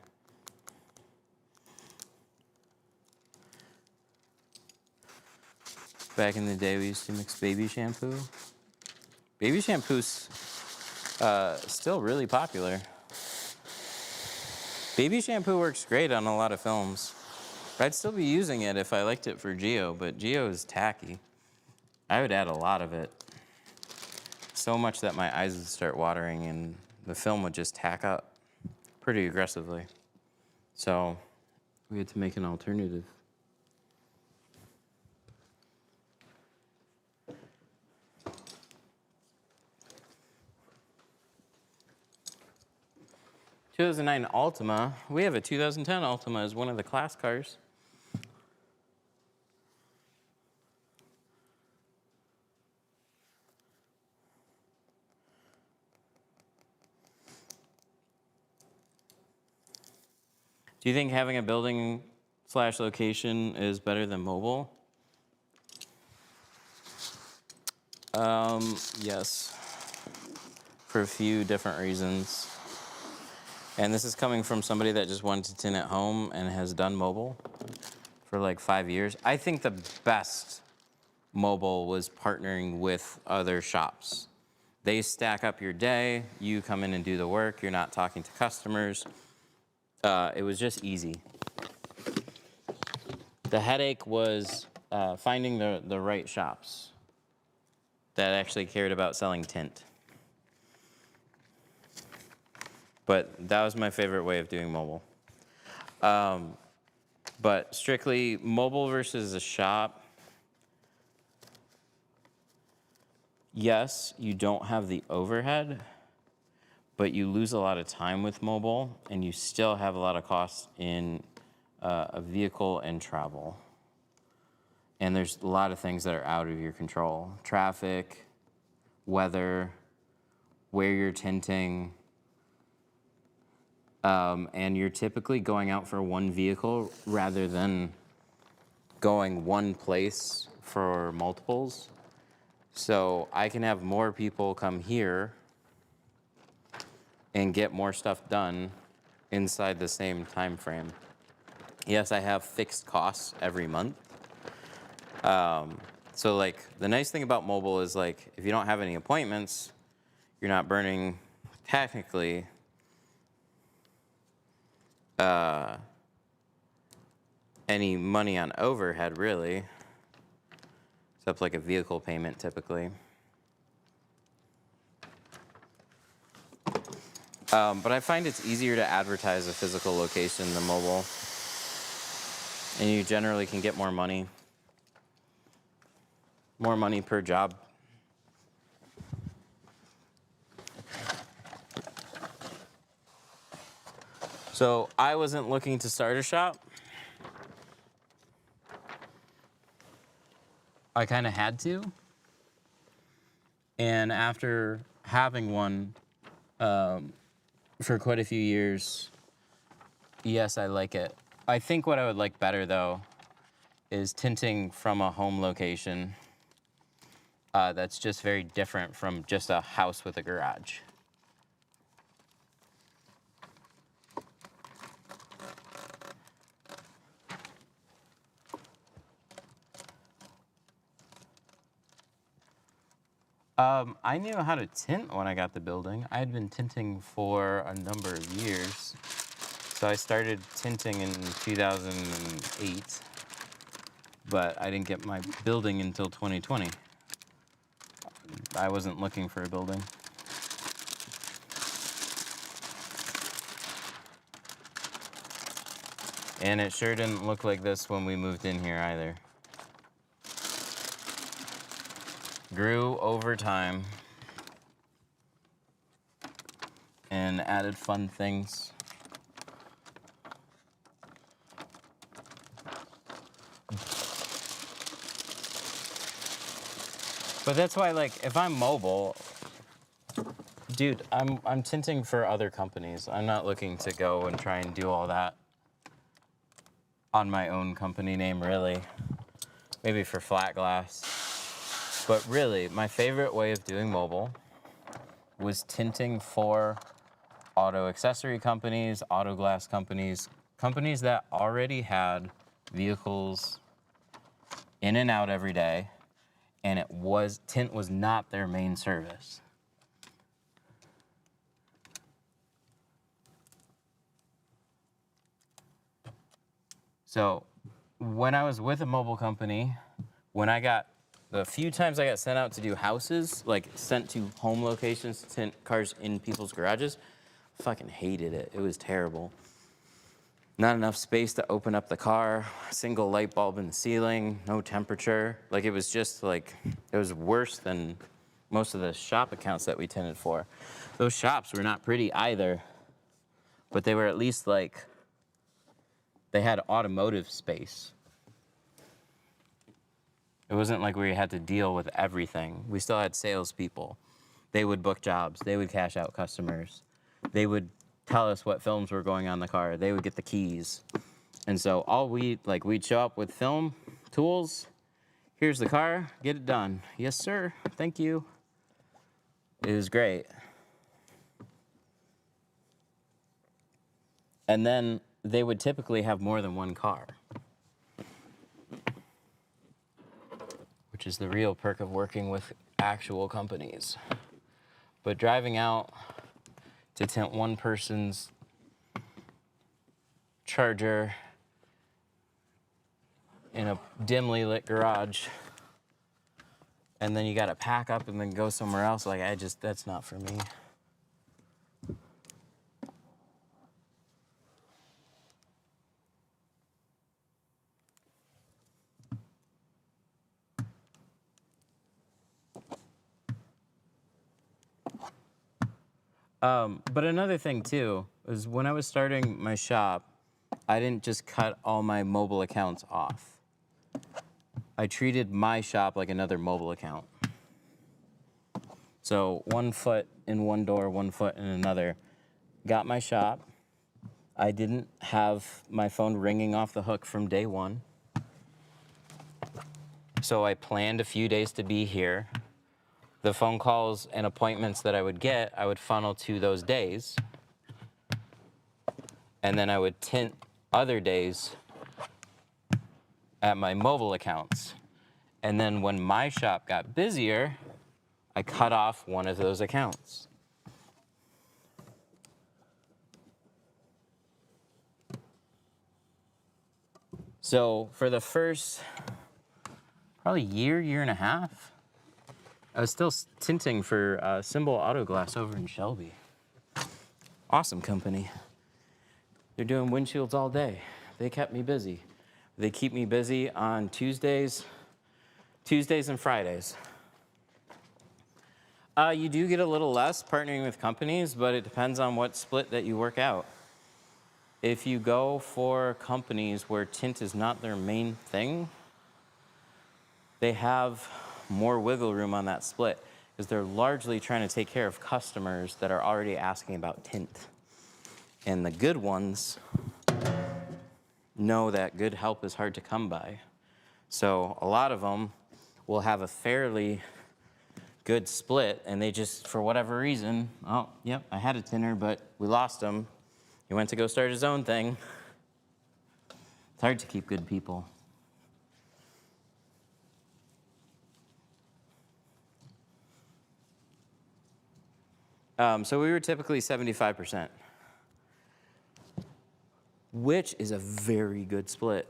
Back in the day, we used to mix baby shampoo. Baby shampoo's still really popular. Baby shampoo works great on a lot of films. I'd still be using it if I liked it for Geo, but Geo is tacky. I would add a lot of it. So much that my eyes would start watering and the film would just tack up pretty aggressively. So we had to make an alternative. Two 2009 Altima. We have a 2010 Altima as one of the class cars. Do you think having a building / location is better than mobile? Yes, for a few different reasons. And this is coming from somebody that just wanted to tint at home and has done mobile for like 5 years. I think the best mobile was partnering with other shops. They stack up your day, you come in and do the work, you're not talking to customers. It was just easy. The headache was finding the right shops that actually cared about selling tint. But that was my favorite way of doing mobile. But strictly mobile versus a shop, yes, you don't have the overhead, but you lose a lot of time with mobile, and you still have a lot of costs in a vehicle and travel. And there's a lot of things that are out of your control. Traffic, weather, where you're tinting, and you're typically going out for one vehicle rather than going one place for multiples. So I can have more people come here and get more stuff done inside the same time frame. Yes, I have fixed costs every month. So like the nice thing about mobile is like if you don't have any appointments, you're not burning technically any money on overhead really, except like a vehicle payment typically. But I find it's easier to advertise a physical location than mobile. And you generally can get more money. More money per job. So I wasn't looking to start a shop. I kind of had to. And after having one for quite a few years, yes, I like it. I think what I would like better, though, is tinting from a home location that's just very different from just a house with a garage. I knew how to tint when I got the building. I had been tinting for a number of years. So I started tinting in 2008, but I didn't get my building until 2020. I wasn't looking for a building. And it sure didn't look like this when we moved in here either. grew over time and added fun things. But that's why, like, if I'm mobile, dude, I'm tinting for other companies. I'm not looking to go and try and do all that on my own company name, really. Maybe for flat glass. But really, my favorite way of doing mobile was tinting for auto accessory companies, auto glass companies, companies that already had vehicles in and out every day, and tint was not their main service. So when I was with a mobile company, the few times I got sent out to do houses, like sent to home locations to tint cars in people's garages, fucking hated it. It was terrible. Not enough space to open up the car, single light bulb in the ceiling, no temperature. Like, it was just like, it was worse than most of the shop accounts that we tinted for. Those shops were not pretty either, but they were at least like, they had automotive space. It wasn't like we had to deal with everything. We still had salespeople. They would book jobs. They would cash out customers. They would tell us what films were going on the car. They would get the keys. And so we'd show up with film, tools. Here's the car, get it done. Yes, sir, thank you. It was great. And then they would typically have more than one car, which is the real perk of working with actual companies. But driving out to tint one person's Charger in a dimly lit garage, and then you gotta pack up and then go somewhere else, like, that's not for me. But another thing too, is when I was starting my shop, I didn't just cut all my mobile accounts off. I treated my shop like another mobile account. So 1 foot in one door, 1 foot in another. Got my shop. I didn't have my phone ringing off the hook from day one. So I planned a few days to be here. The phone calls and appointments that I would get, I would funnel to those days. And then I would tint other days at my mobile accounts. And then when my shop got busier, I cut off one of those accounts. So for the first probably year and a half, I was still tinting for Symbol Auto Glass over in Shelby. Awesome company. They're doing windshields all day. They kept me busy. They keep me busy on Tuesdays and Fridays. You do get a little less partnering with companies, but it depends on what split that you work out. If you go for companies where tint is not their main thing, they have more wiggle room on that split because they're largely trying to take care of customers that are already asking about tint. And the good ones know that good help is hard to come by. So a lot of them will have a fairly good split, and they just, for whatever reason, oh, yep, I had a tinner, but we lost him. He went to go start his own thing. It's hard to keep good people. So we were typically 75%, which is a very good split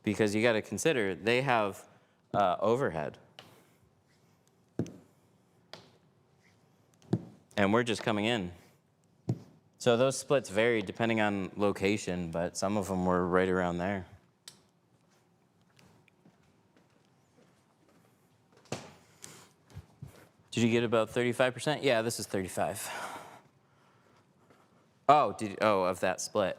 because you got to consider they have overhead. And we're just coming in. So those splits varied depending on location, but some of them were right around there. Did you get about 35%? Yeah, this is 35. Oh, of that split.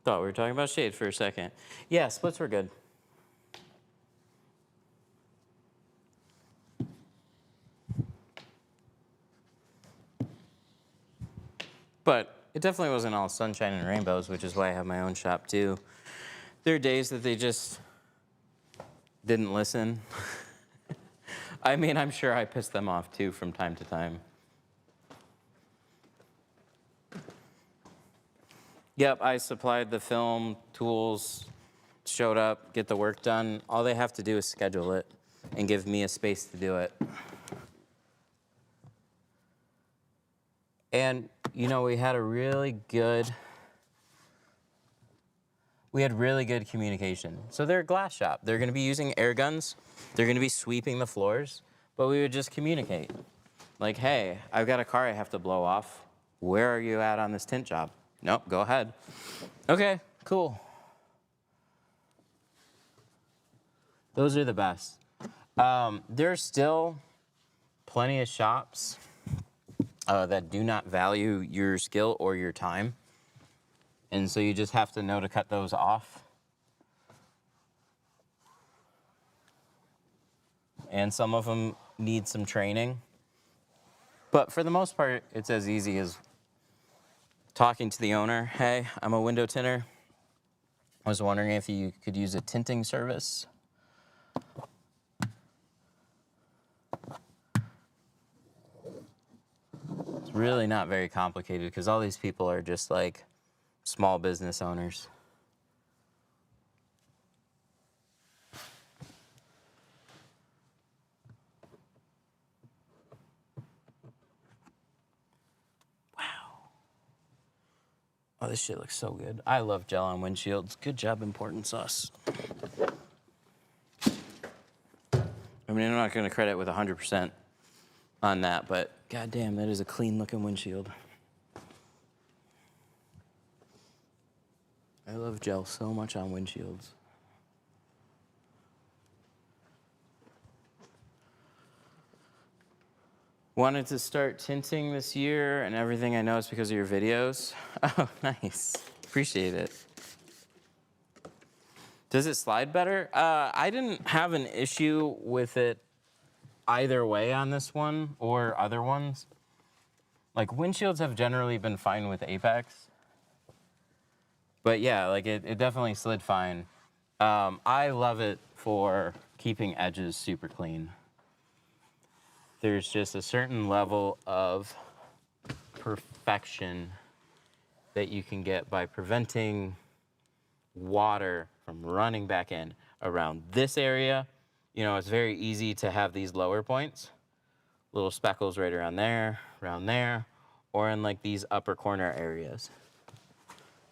Thought we were talking about shade for a second. Yeah, splits were good. But it definitely wasn't all sunshine and rainbows, which is why I have my own shop too. There are days that they just didn't listen. I mean, I'm sure I pissed them off too from time to time. Yep, I supplied the film, tools, showed up, get the work done. All they have to do is schedule it and give me a space to do it. And, you know, we had really good communication. So they're a glass shop. They're going to be using air guns. They're going to be sweeping the floors. But we would just communicate. Like, hey, I've got a car I have to blow off. Where are you at on this tint job? Nope, go ahead. Okay, cool. Those are the best. There's still plenty of shops that do not value your skill or your time. And so you just have to know to cut those off. And some of them need some training. But for the most part, it's as easy as talking to the owner. Hey, I'm a window tinter. I was wondering if you could use a tinting service. It's really not very complicated because all these people are just like small business owners. Oh, this shit looks so good. I love gel on windshields. Good job importing sauce. I mean, I'm not going to credit with 100% on that, but goddamn, that is a clean looking windshield. I love gel so much on windshields. Wanted to start tinting this year, and everything I know is because of your videos. Oh, nice. Appreciate it. Does it slide better? I didn't have an issue with it either way on this one or other ones. Like, windshields have generally been fine with Apex. But yeah, like it definitely slid fine. I love it for keeping edges super clean. There's just a certain level of perfection that you can get by preventing water from running back in around this area. You know, it's very easy to have these lower points, little speckles right around there, or in like these upper corner areas.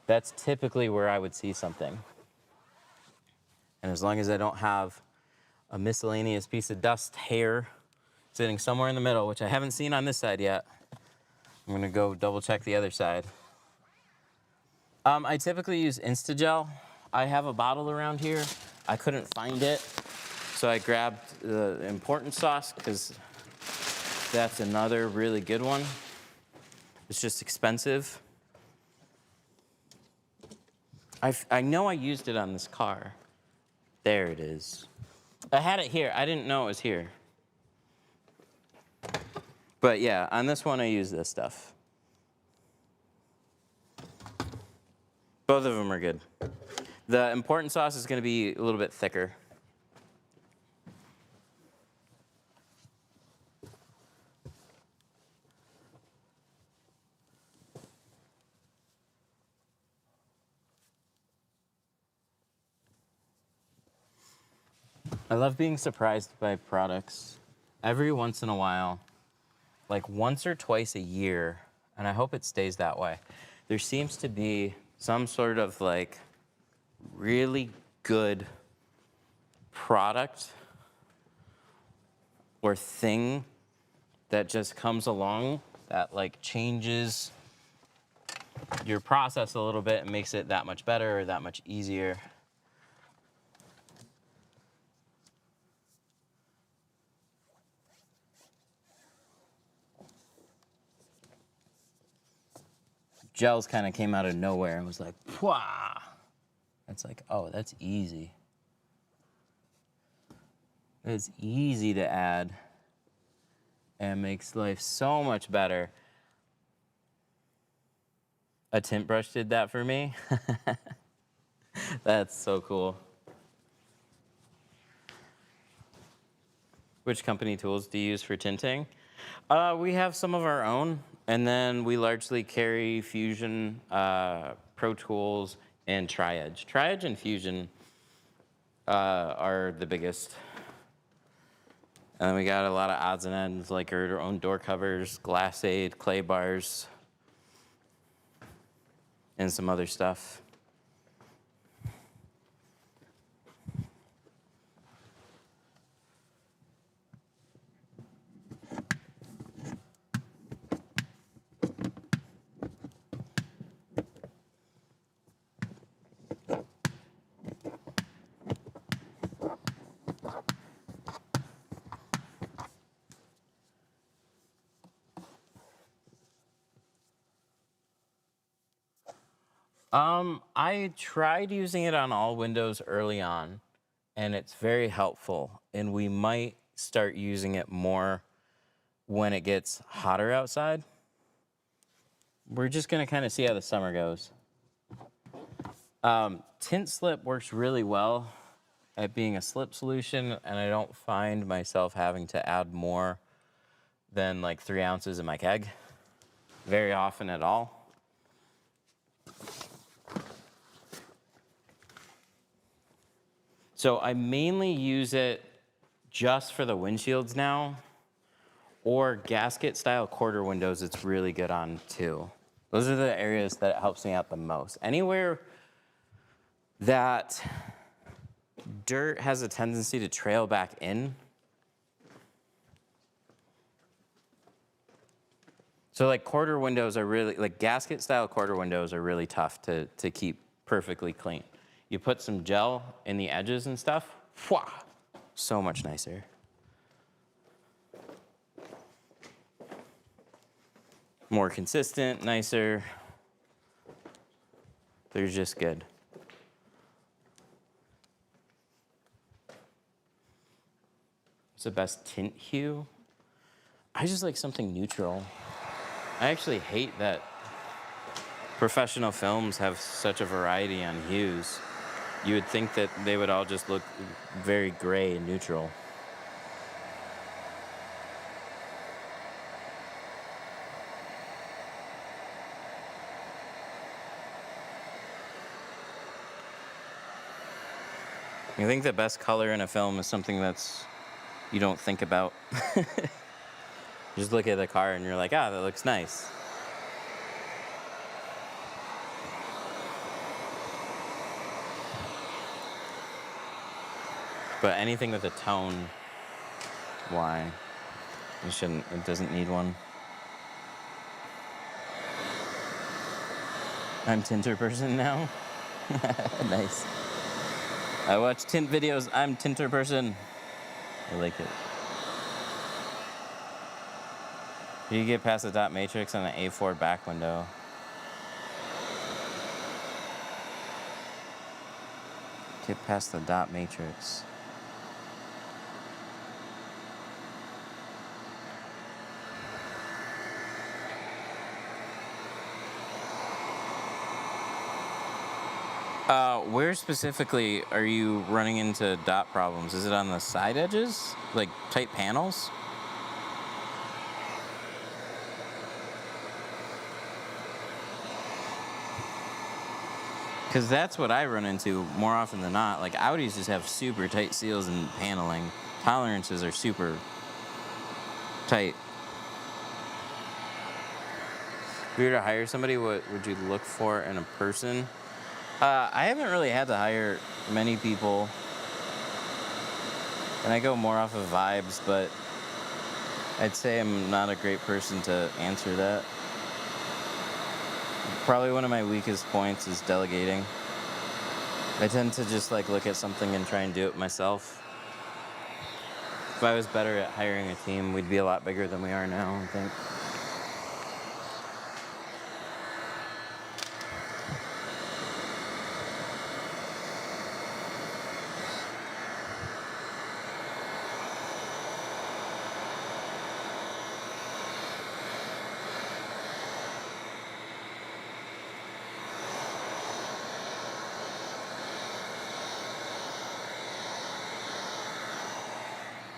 That's typically where I would see something. And as long as I don't have a miscellaneous piece of dust hair sitting somewhere in the middle, which I haven't seen on this side yet, I'm gonna go double check the other side. I typically use Instagel. I have a bottle around here. I couldn't find it, so I grabbed the important sauce because that's another really good one. It's just expensive. I know I used it on this car. There it is. I had it here. I didn't know it was here. But yeah, on this one I use this stuff. Both of them are good. The important sauce is going to be a little bit thicker. I love being surprised by products. Every once in a while, like once or twice a year, and I hope it stays that way, there seems to be some sort of like really good product or thing that just comes along that like changes your process a little bit and makes it that much better or that much easier. Gels kind of came out of nowhere and was like, "Pwah!" It's like, oh, that's easy. It's easy to add and makes life so much better. A tint brush did that for me. That's so cool. Which company tools do you use for tinting? We have some of our own, and then we largely carry Fusion, Pro Tools, and Tri-Edge. Tri-Edge and Fusion are the biggest. And then we got a lot of odds and ends, like our own door covers, glass aid, clay bars, and some other stuff. I tried using it on all windows early on, and it's very helpful. And we might start using it more when it gets hotter outside. We're just gonna kind of see how the summer goes. Tint slip works really well at being a slip solution, and I don't find myself having to add more than like 3 ounces in my keg very often at all. So I mainly use it just for the windshields now, or gasket style quarter windows it's really good on too. Those are the areas that it helps me out the most. Anywhere that dirt has a tendency to trail back in. So like quarter windows are really, like gasket style quarter windows are really tough to keep perfectly clean. You put some gel in the edges and stuff, whoosh, so much nicer. More consistent, nicer. They're just good. What's the best tint hue? I just like something neutral. I actually hate that professional films have such a variety on hues. You would think that they would all just look very gray and neutral. You think the best color in a film is something that's you don't think about. Just look at the car and you're like, ah, that looks nice. But anything with a tone, why? It doesn't need one. I'm tinter person now. Nice. I watch tint videos, I'm tinter person. I like it. You get past the dot matrix on the A4 back window. Get past the dot matrix. Where specifically are you running into dot problems? Is it on the side edges? Like tight panels? Because that's what I run into more often than not. Like Audis just have super tight seals and paneling. Tolerances are super tight. If you were to hire somebody, what would you look for in a person? I haven't really had to hire many people, and I go more off of vibes, but I'd say I'm not a great person to answer that. Probably one of my weakest points is delegating. I tend to just like look at something and try and do it myself. If I was better at hiring a team, we'd be a lot bigger than we are now, I think.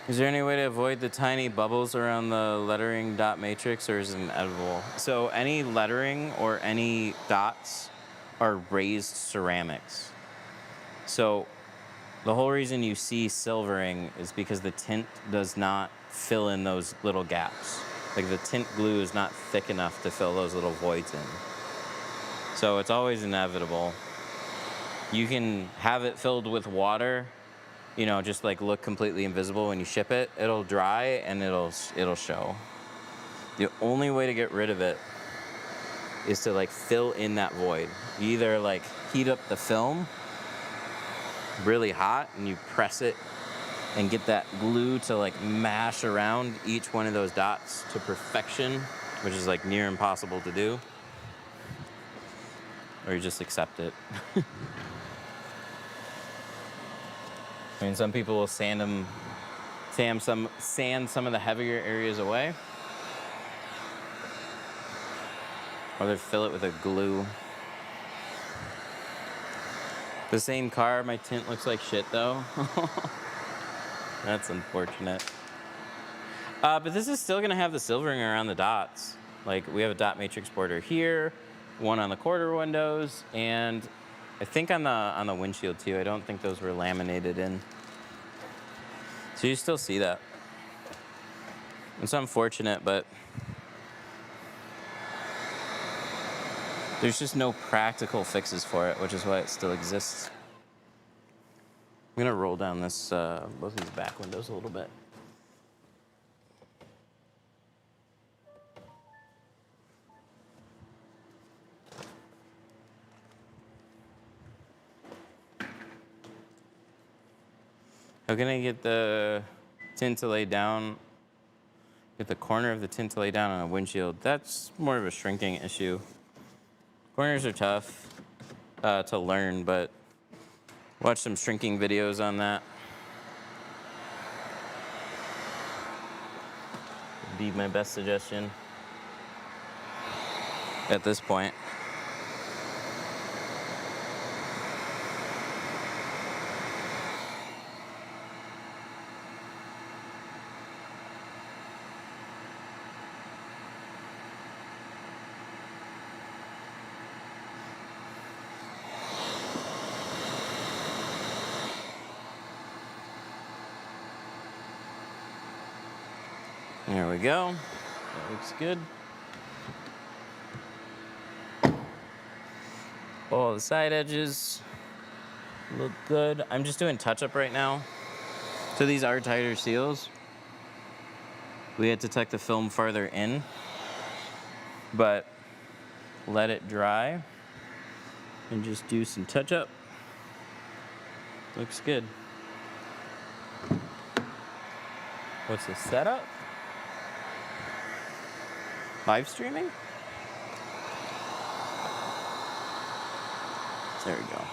Is there any way to avoid the tiny bubbles around the lettering dot matrix, or is it inevitable? So any lettering or any dots are raised ceramics. So the whole reason you see silvering is because the tint does not fill in those little gaps. Like the tint glue is not thick enough to fill those little voids in. So it's always inevitable. You can have it filled with water, you know, just like look completely invisible when you ship it. It'll dry and it'll show. The only way to get rid of it is to like fill in that void. You either like heat up the film really hot and you press it and get that glue to like mash around each one of those dots to perfection, which is like near impossible to do. Or you just accept it. I mean, some people will sand some of the heavier areas away. Or they fill it with a glue. The same car, my tint looks like shit though. That's unfortunate. But this is still gonna have the silvering around the dots. Like we have a dot matrix border here, one on the quarter windows, and I think on the windshield too. I don't think those were laminated in. So you still see that. It's unfortunate, but there's just no practical fixes for it, which is why it still exists. I'm gonna roll down this both of these back windows a little bit. How can I get the tint to lay down, get the corner of the tint to lay down on a windshield? That's more of a shrinking issue. Corners are tough to learn, but watch some shrinking videos on that. Would be my best suggestion at this point. There we go. That looks good. All the side edges look good. I'm just doing touch-up right now. So these are tighter seals. We had to tuck the film farther in, but let it dry and just do some touch-up. Looks good. What's the setup? Live streaming? There we go.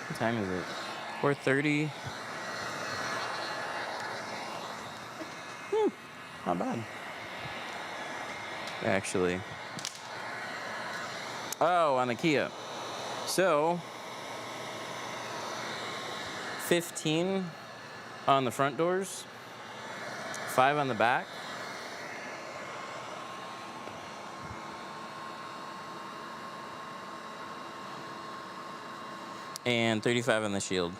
What time is it? 4:30. Not bad. Actually. Oh, on the Kia. So, 15 on the front doors, 5 on the back. And 35 on the shield.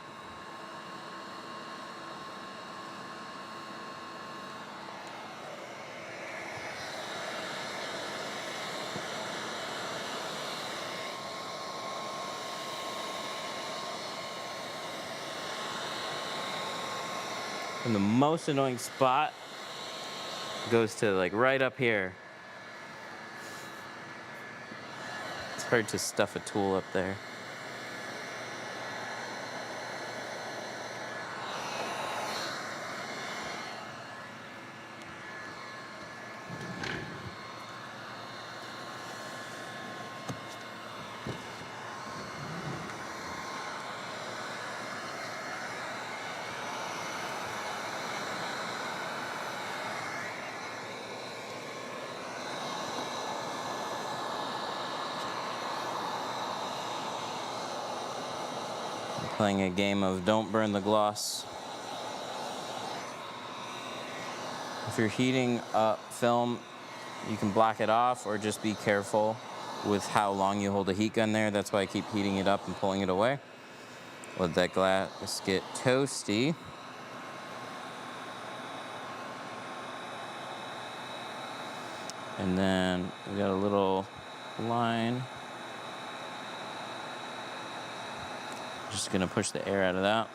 And the most annoying spot goes to like right up here. It's hard to stuff a tool up there. Playing a game of don't burn the gloss. If you're heating up film, you can block it off or just be careful with how long you hold a heat gun there. That's why I keep heating it up and pulling it away. Let that glass get toasty. And then we got a little line. Just gonna push the air out of that.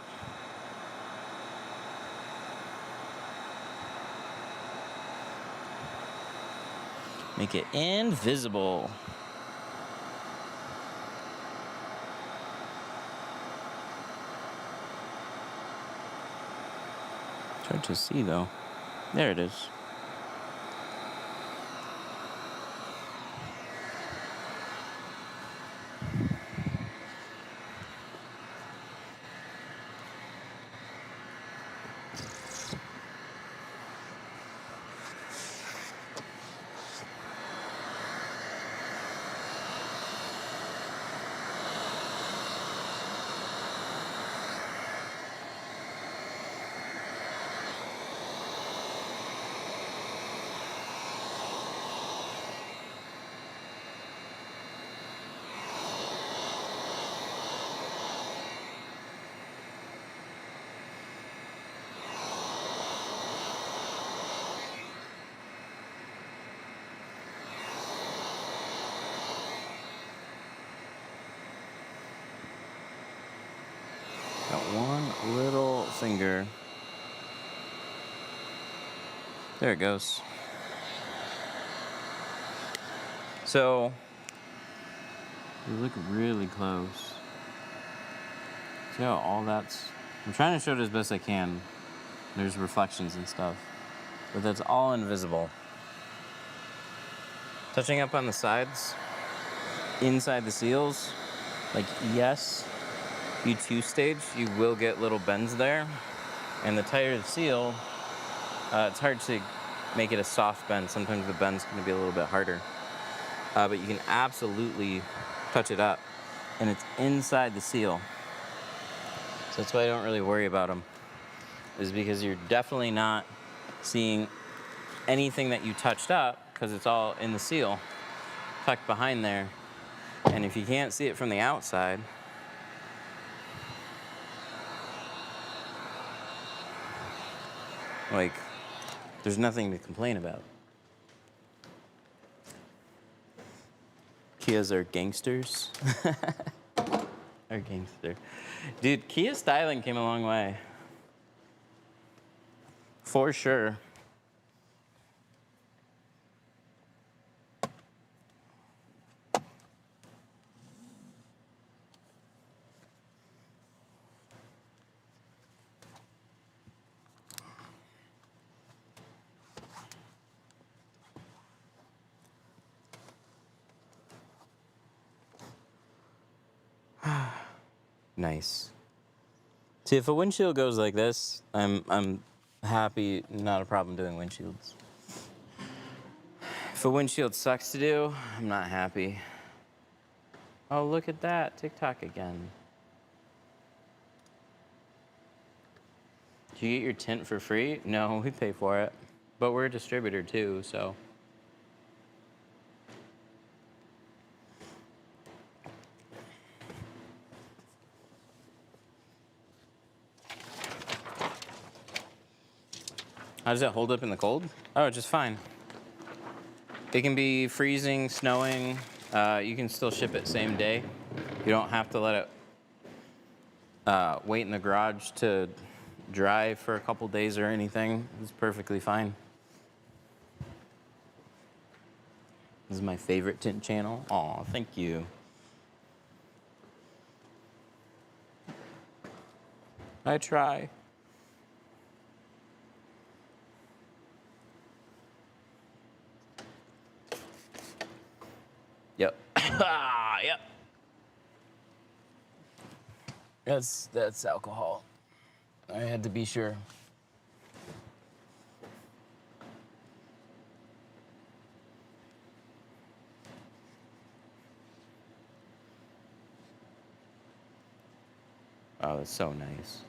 Make it invisible. It's hard to see though. There it is. Got one little finger. There it goes. So, you look really close. See how all that's... I'm trying to show it as best I can. There's reflections and stuff. But that's all invisible. Touching up on the sides, inside the seals, like yes, you two-stage, you will get little bends there. And the tighter the seal, it's hard to make it a soft bend. Sometimes the bend's gonna be a little bit harder. But you can absolutely touch it up. And it's inside the seal. So that's why I don't really worry about them. Is because you're definitely not seeing anything that you touched up because it's all in the seal, tucked behind there. And if you can't see it from the outside, like, there's nothing to complain about. Kias are gangsters. Are gangster. Dude, Kia styling came a long way. For sure. Nice. See, if a windshield goes like this, I'm happy, not a problem doing windshields. If a windshield sucks to do, I'm not happy. Oh, look at that, TikTok again. Do you get your tint for free? No, we pay for it. But we're a distributor too, so. How does that hold up in the cold? Oh, just fine. It can be freezing, snowing. You can still ship it same day. You don't have to let it wait in the garage to dry for a couple days or anything. It's perfectly fine. This is my favorite tint channel. Aw, thank you. I try. Yep. Yep. That's alcohol. I had to be sure. Oh, that's so nice.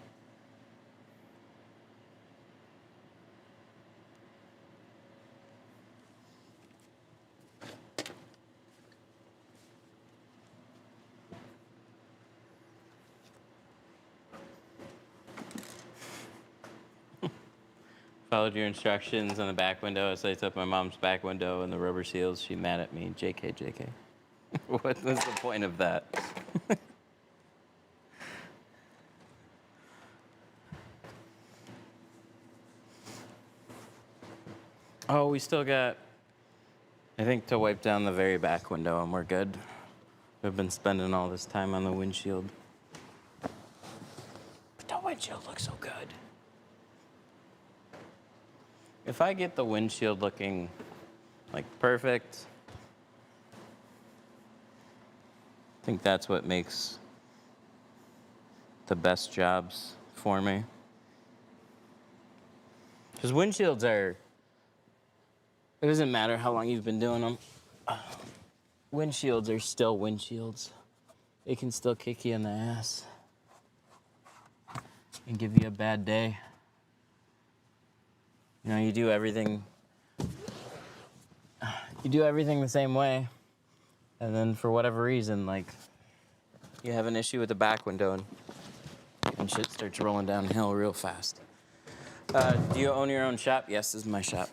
Followed your instructions on the back window. I sliced up my mom's back window and the rubber seals. She mad at me. JK, JK. What was the point of that? Oh, we still got, I think, to wipe down the very back window and we're good. We've been spending all this time on the windshield. But the windshield looks so good. If I get the windshield looking like perfect, I think that's what makes the best jobs for me. Because windshields are, it doesn't matter how long you've been doing them. Windshields are still windshields. They can still kick you in the ass and give you a bad day. You know, you do everything the same way, and then for whatever reason, like, you have an issue with the back window and shit starts rolling downhill real fast. Do you own your own shop? Yes, this is my shop.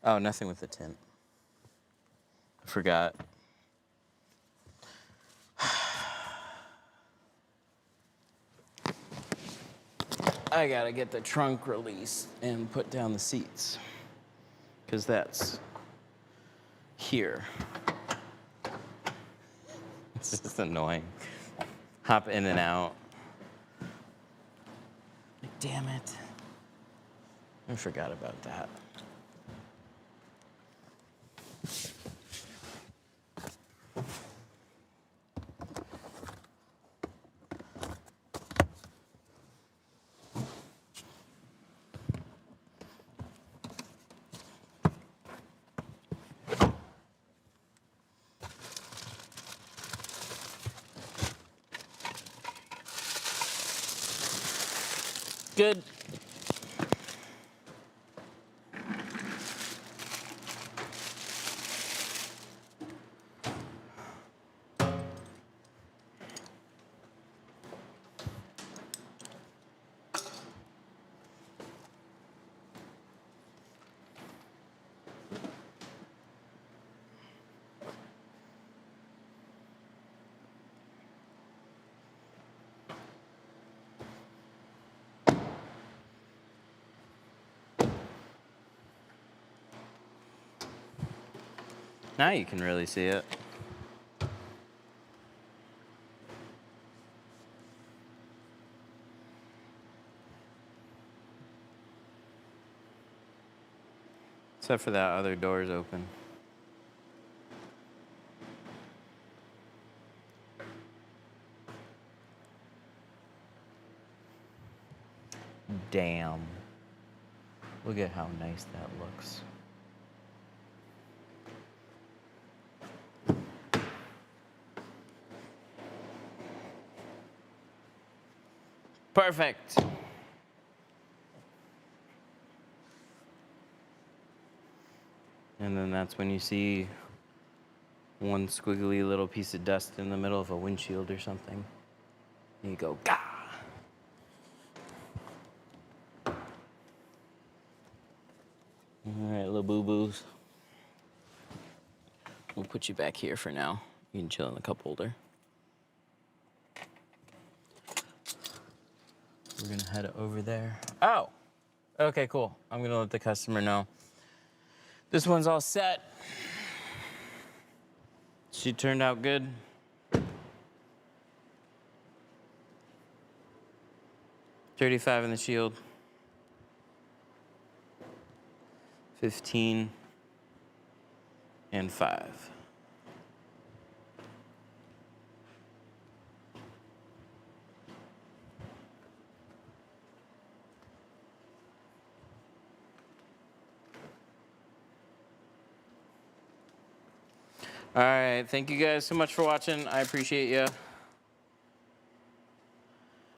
Oh, nothing with the tint. I forgot. I gotta get the trunk released and put down the seats, because that's here. It's just annoying. Hop in and out. Damn it. I forgot about that. Good. Now you can really see it. Except for that other door's open. Damn. Look at how nice that looks. Perfect. And then that's when you see one squiggly little piece of dust in the middle of a windshield or something. And you go, gah! All right, little boo-boos. We'll put you back here for now. You can chill in the cup holder. We're gonna head over there. Oh, okay, cool. I'm gonna let the customer know. This one's all set. She turned out good. $35 in the shield. 15 and 5. All right, thank you guys so much for watching. I appreciate you.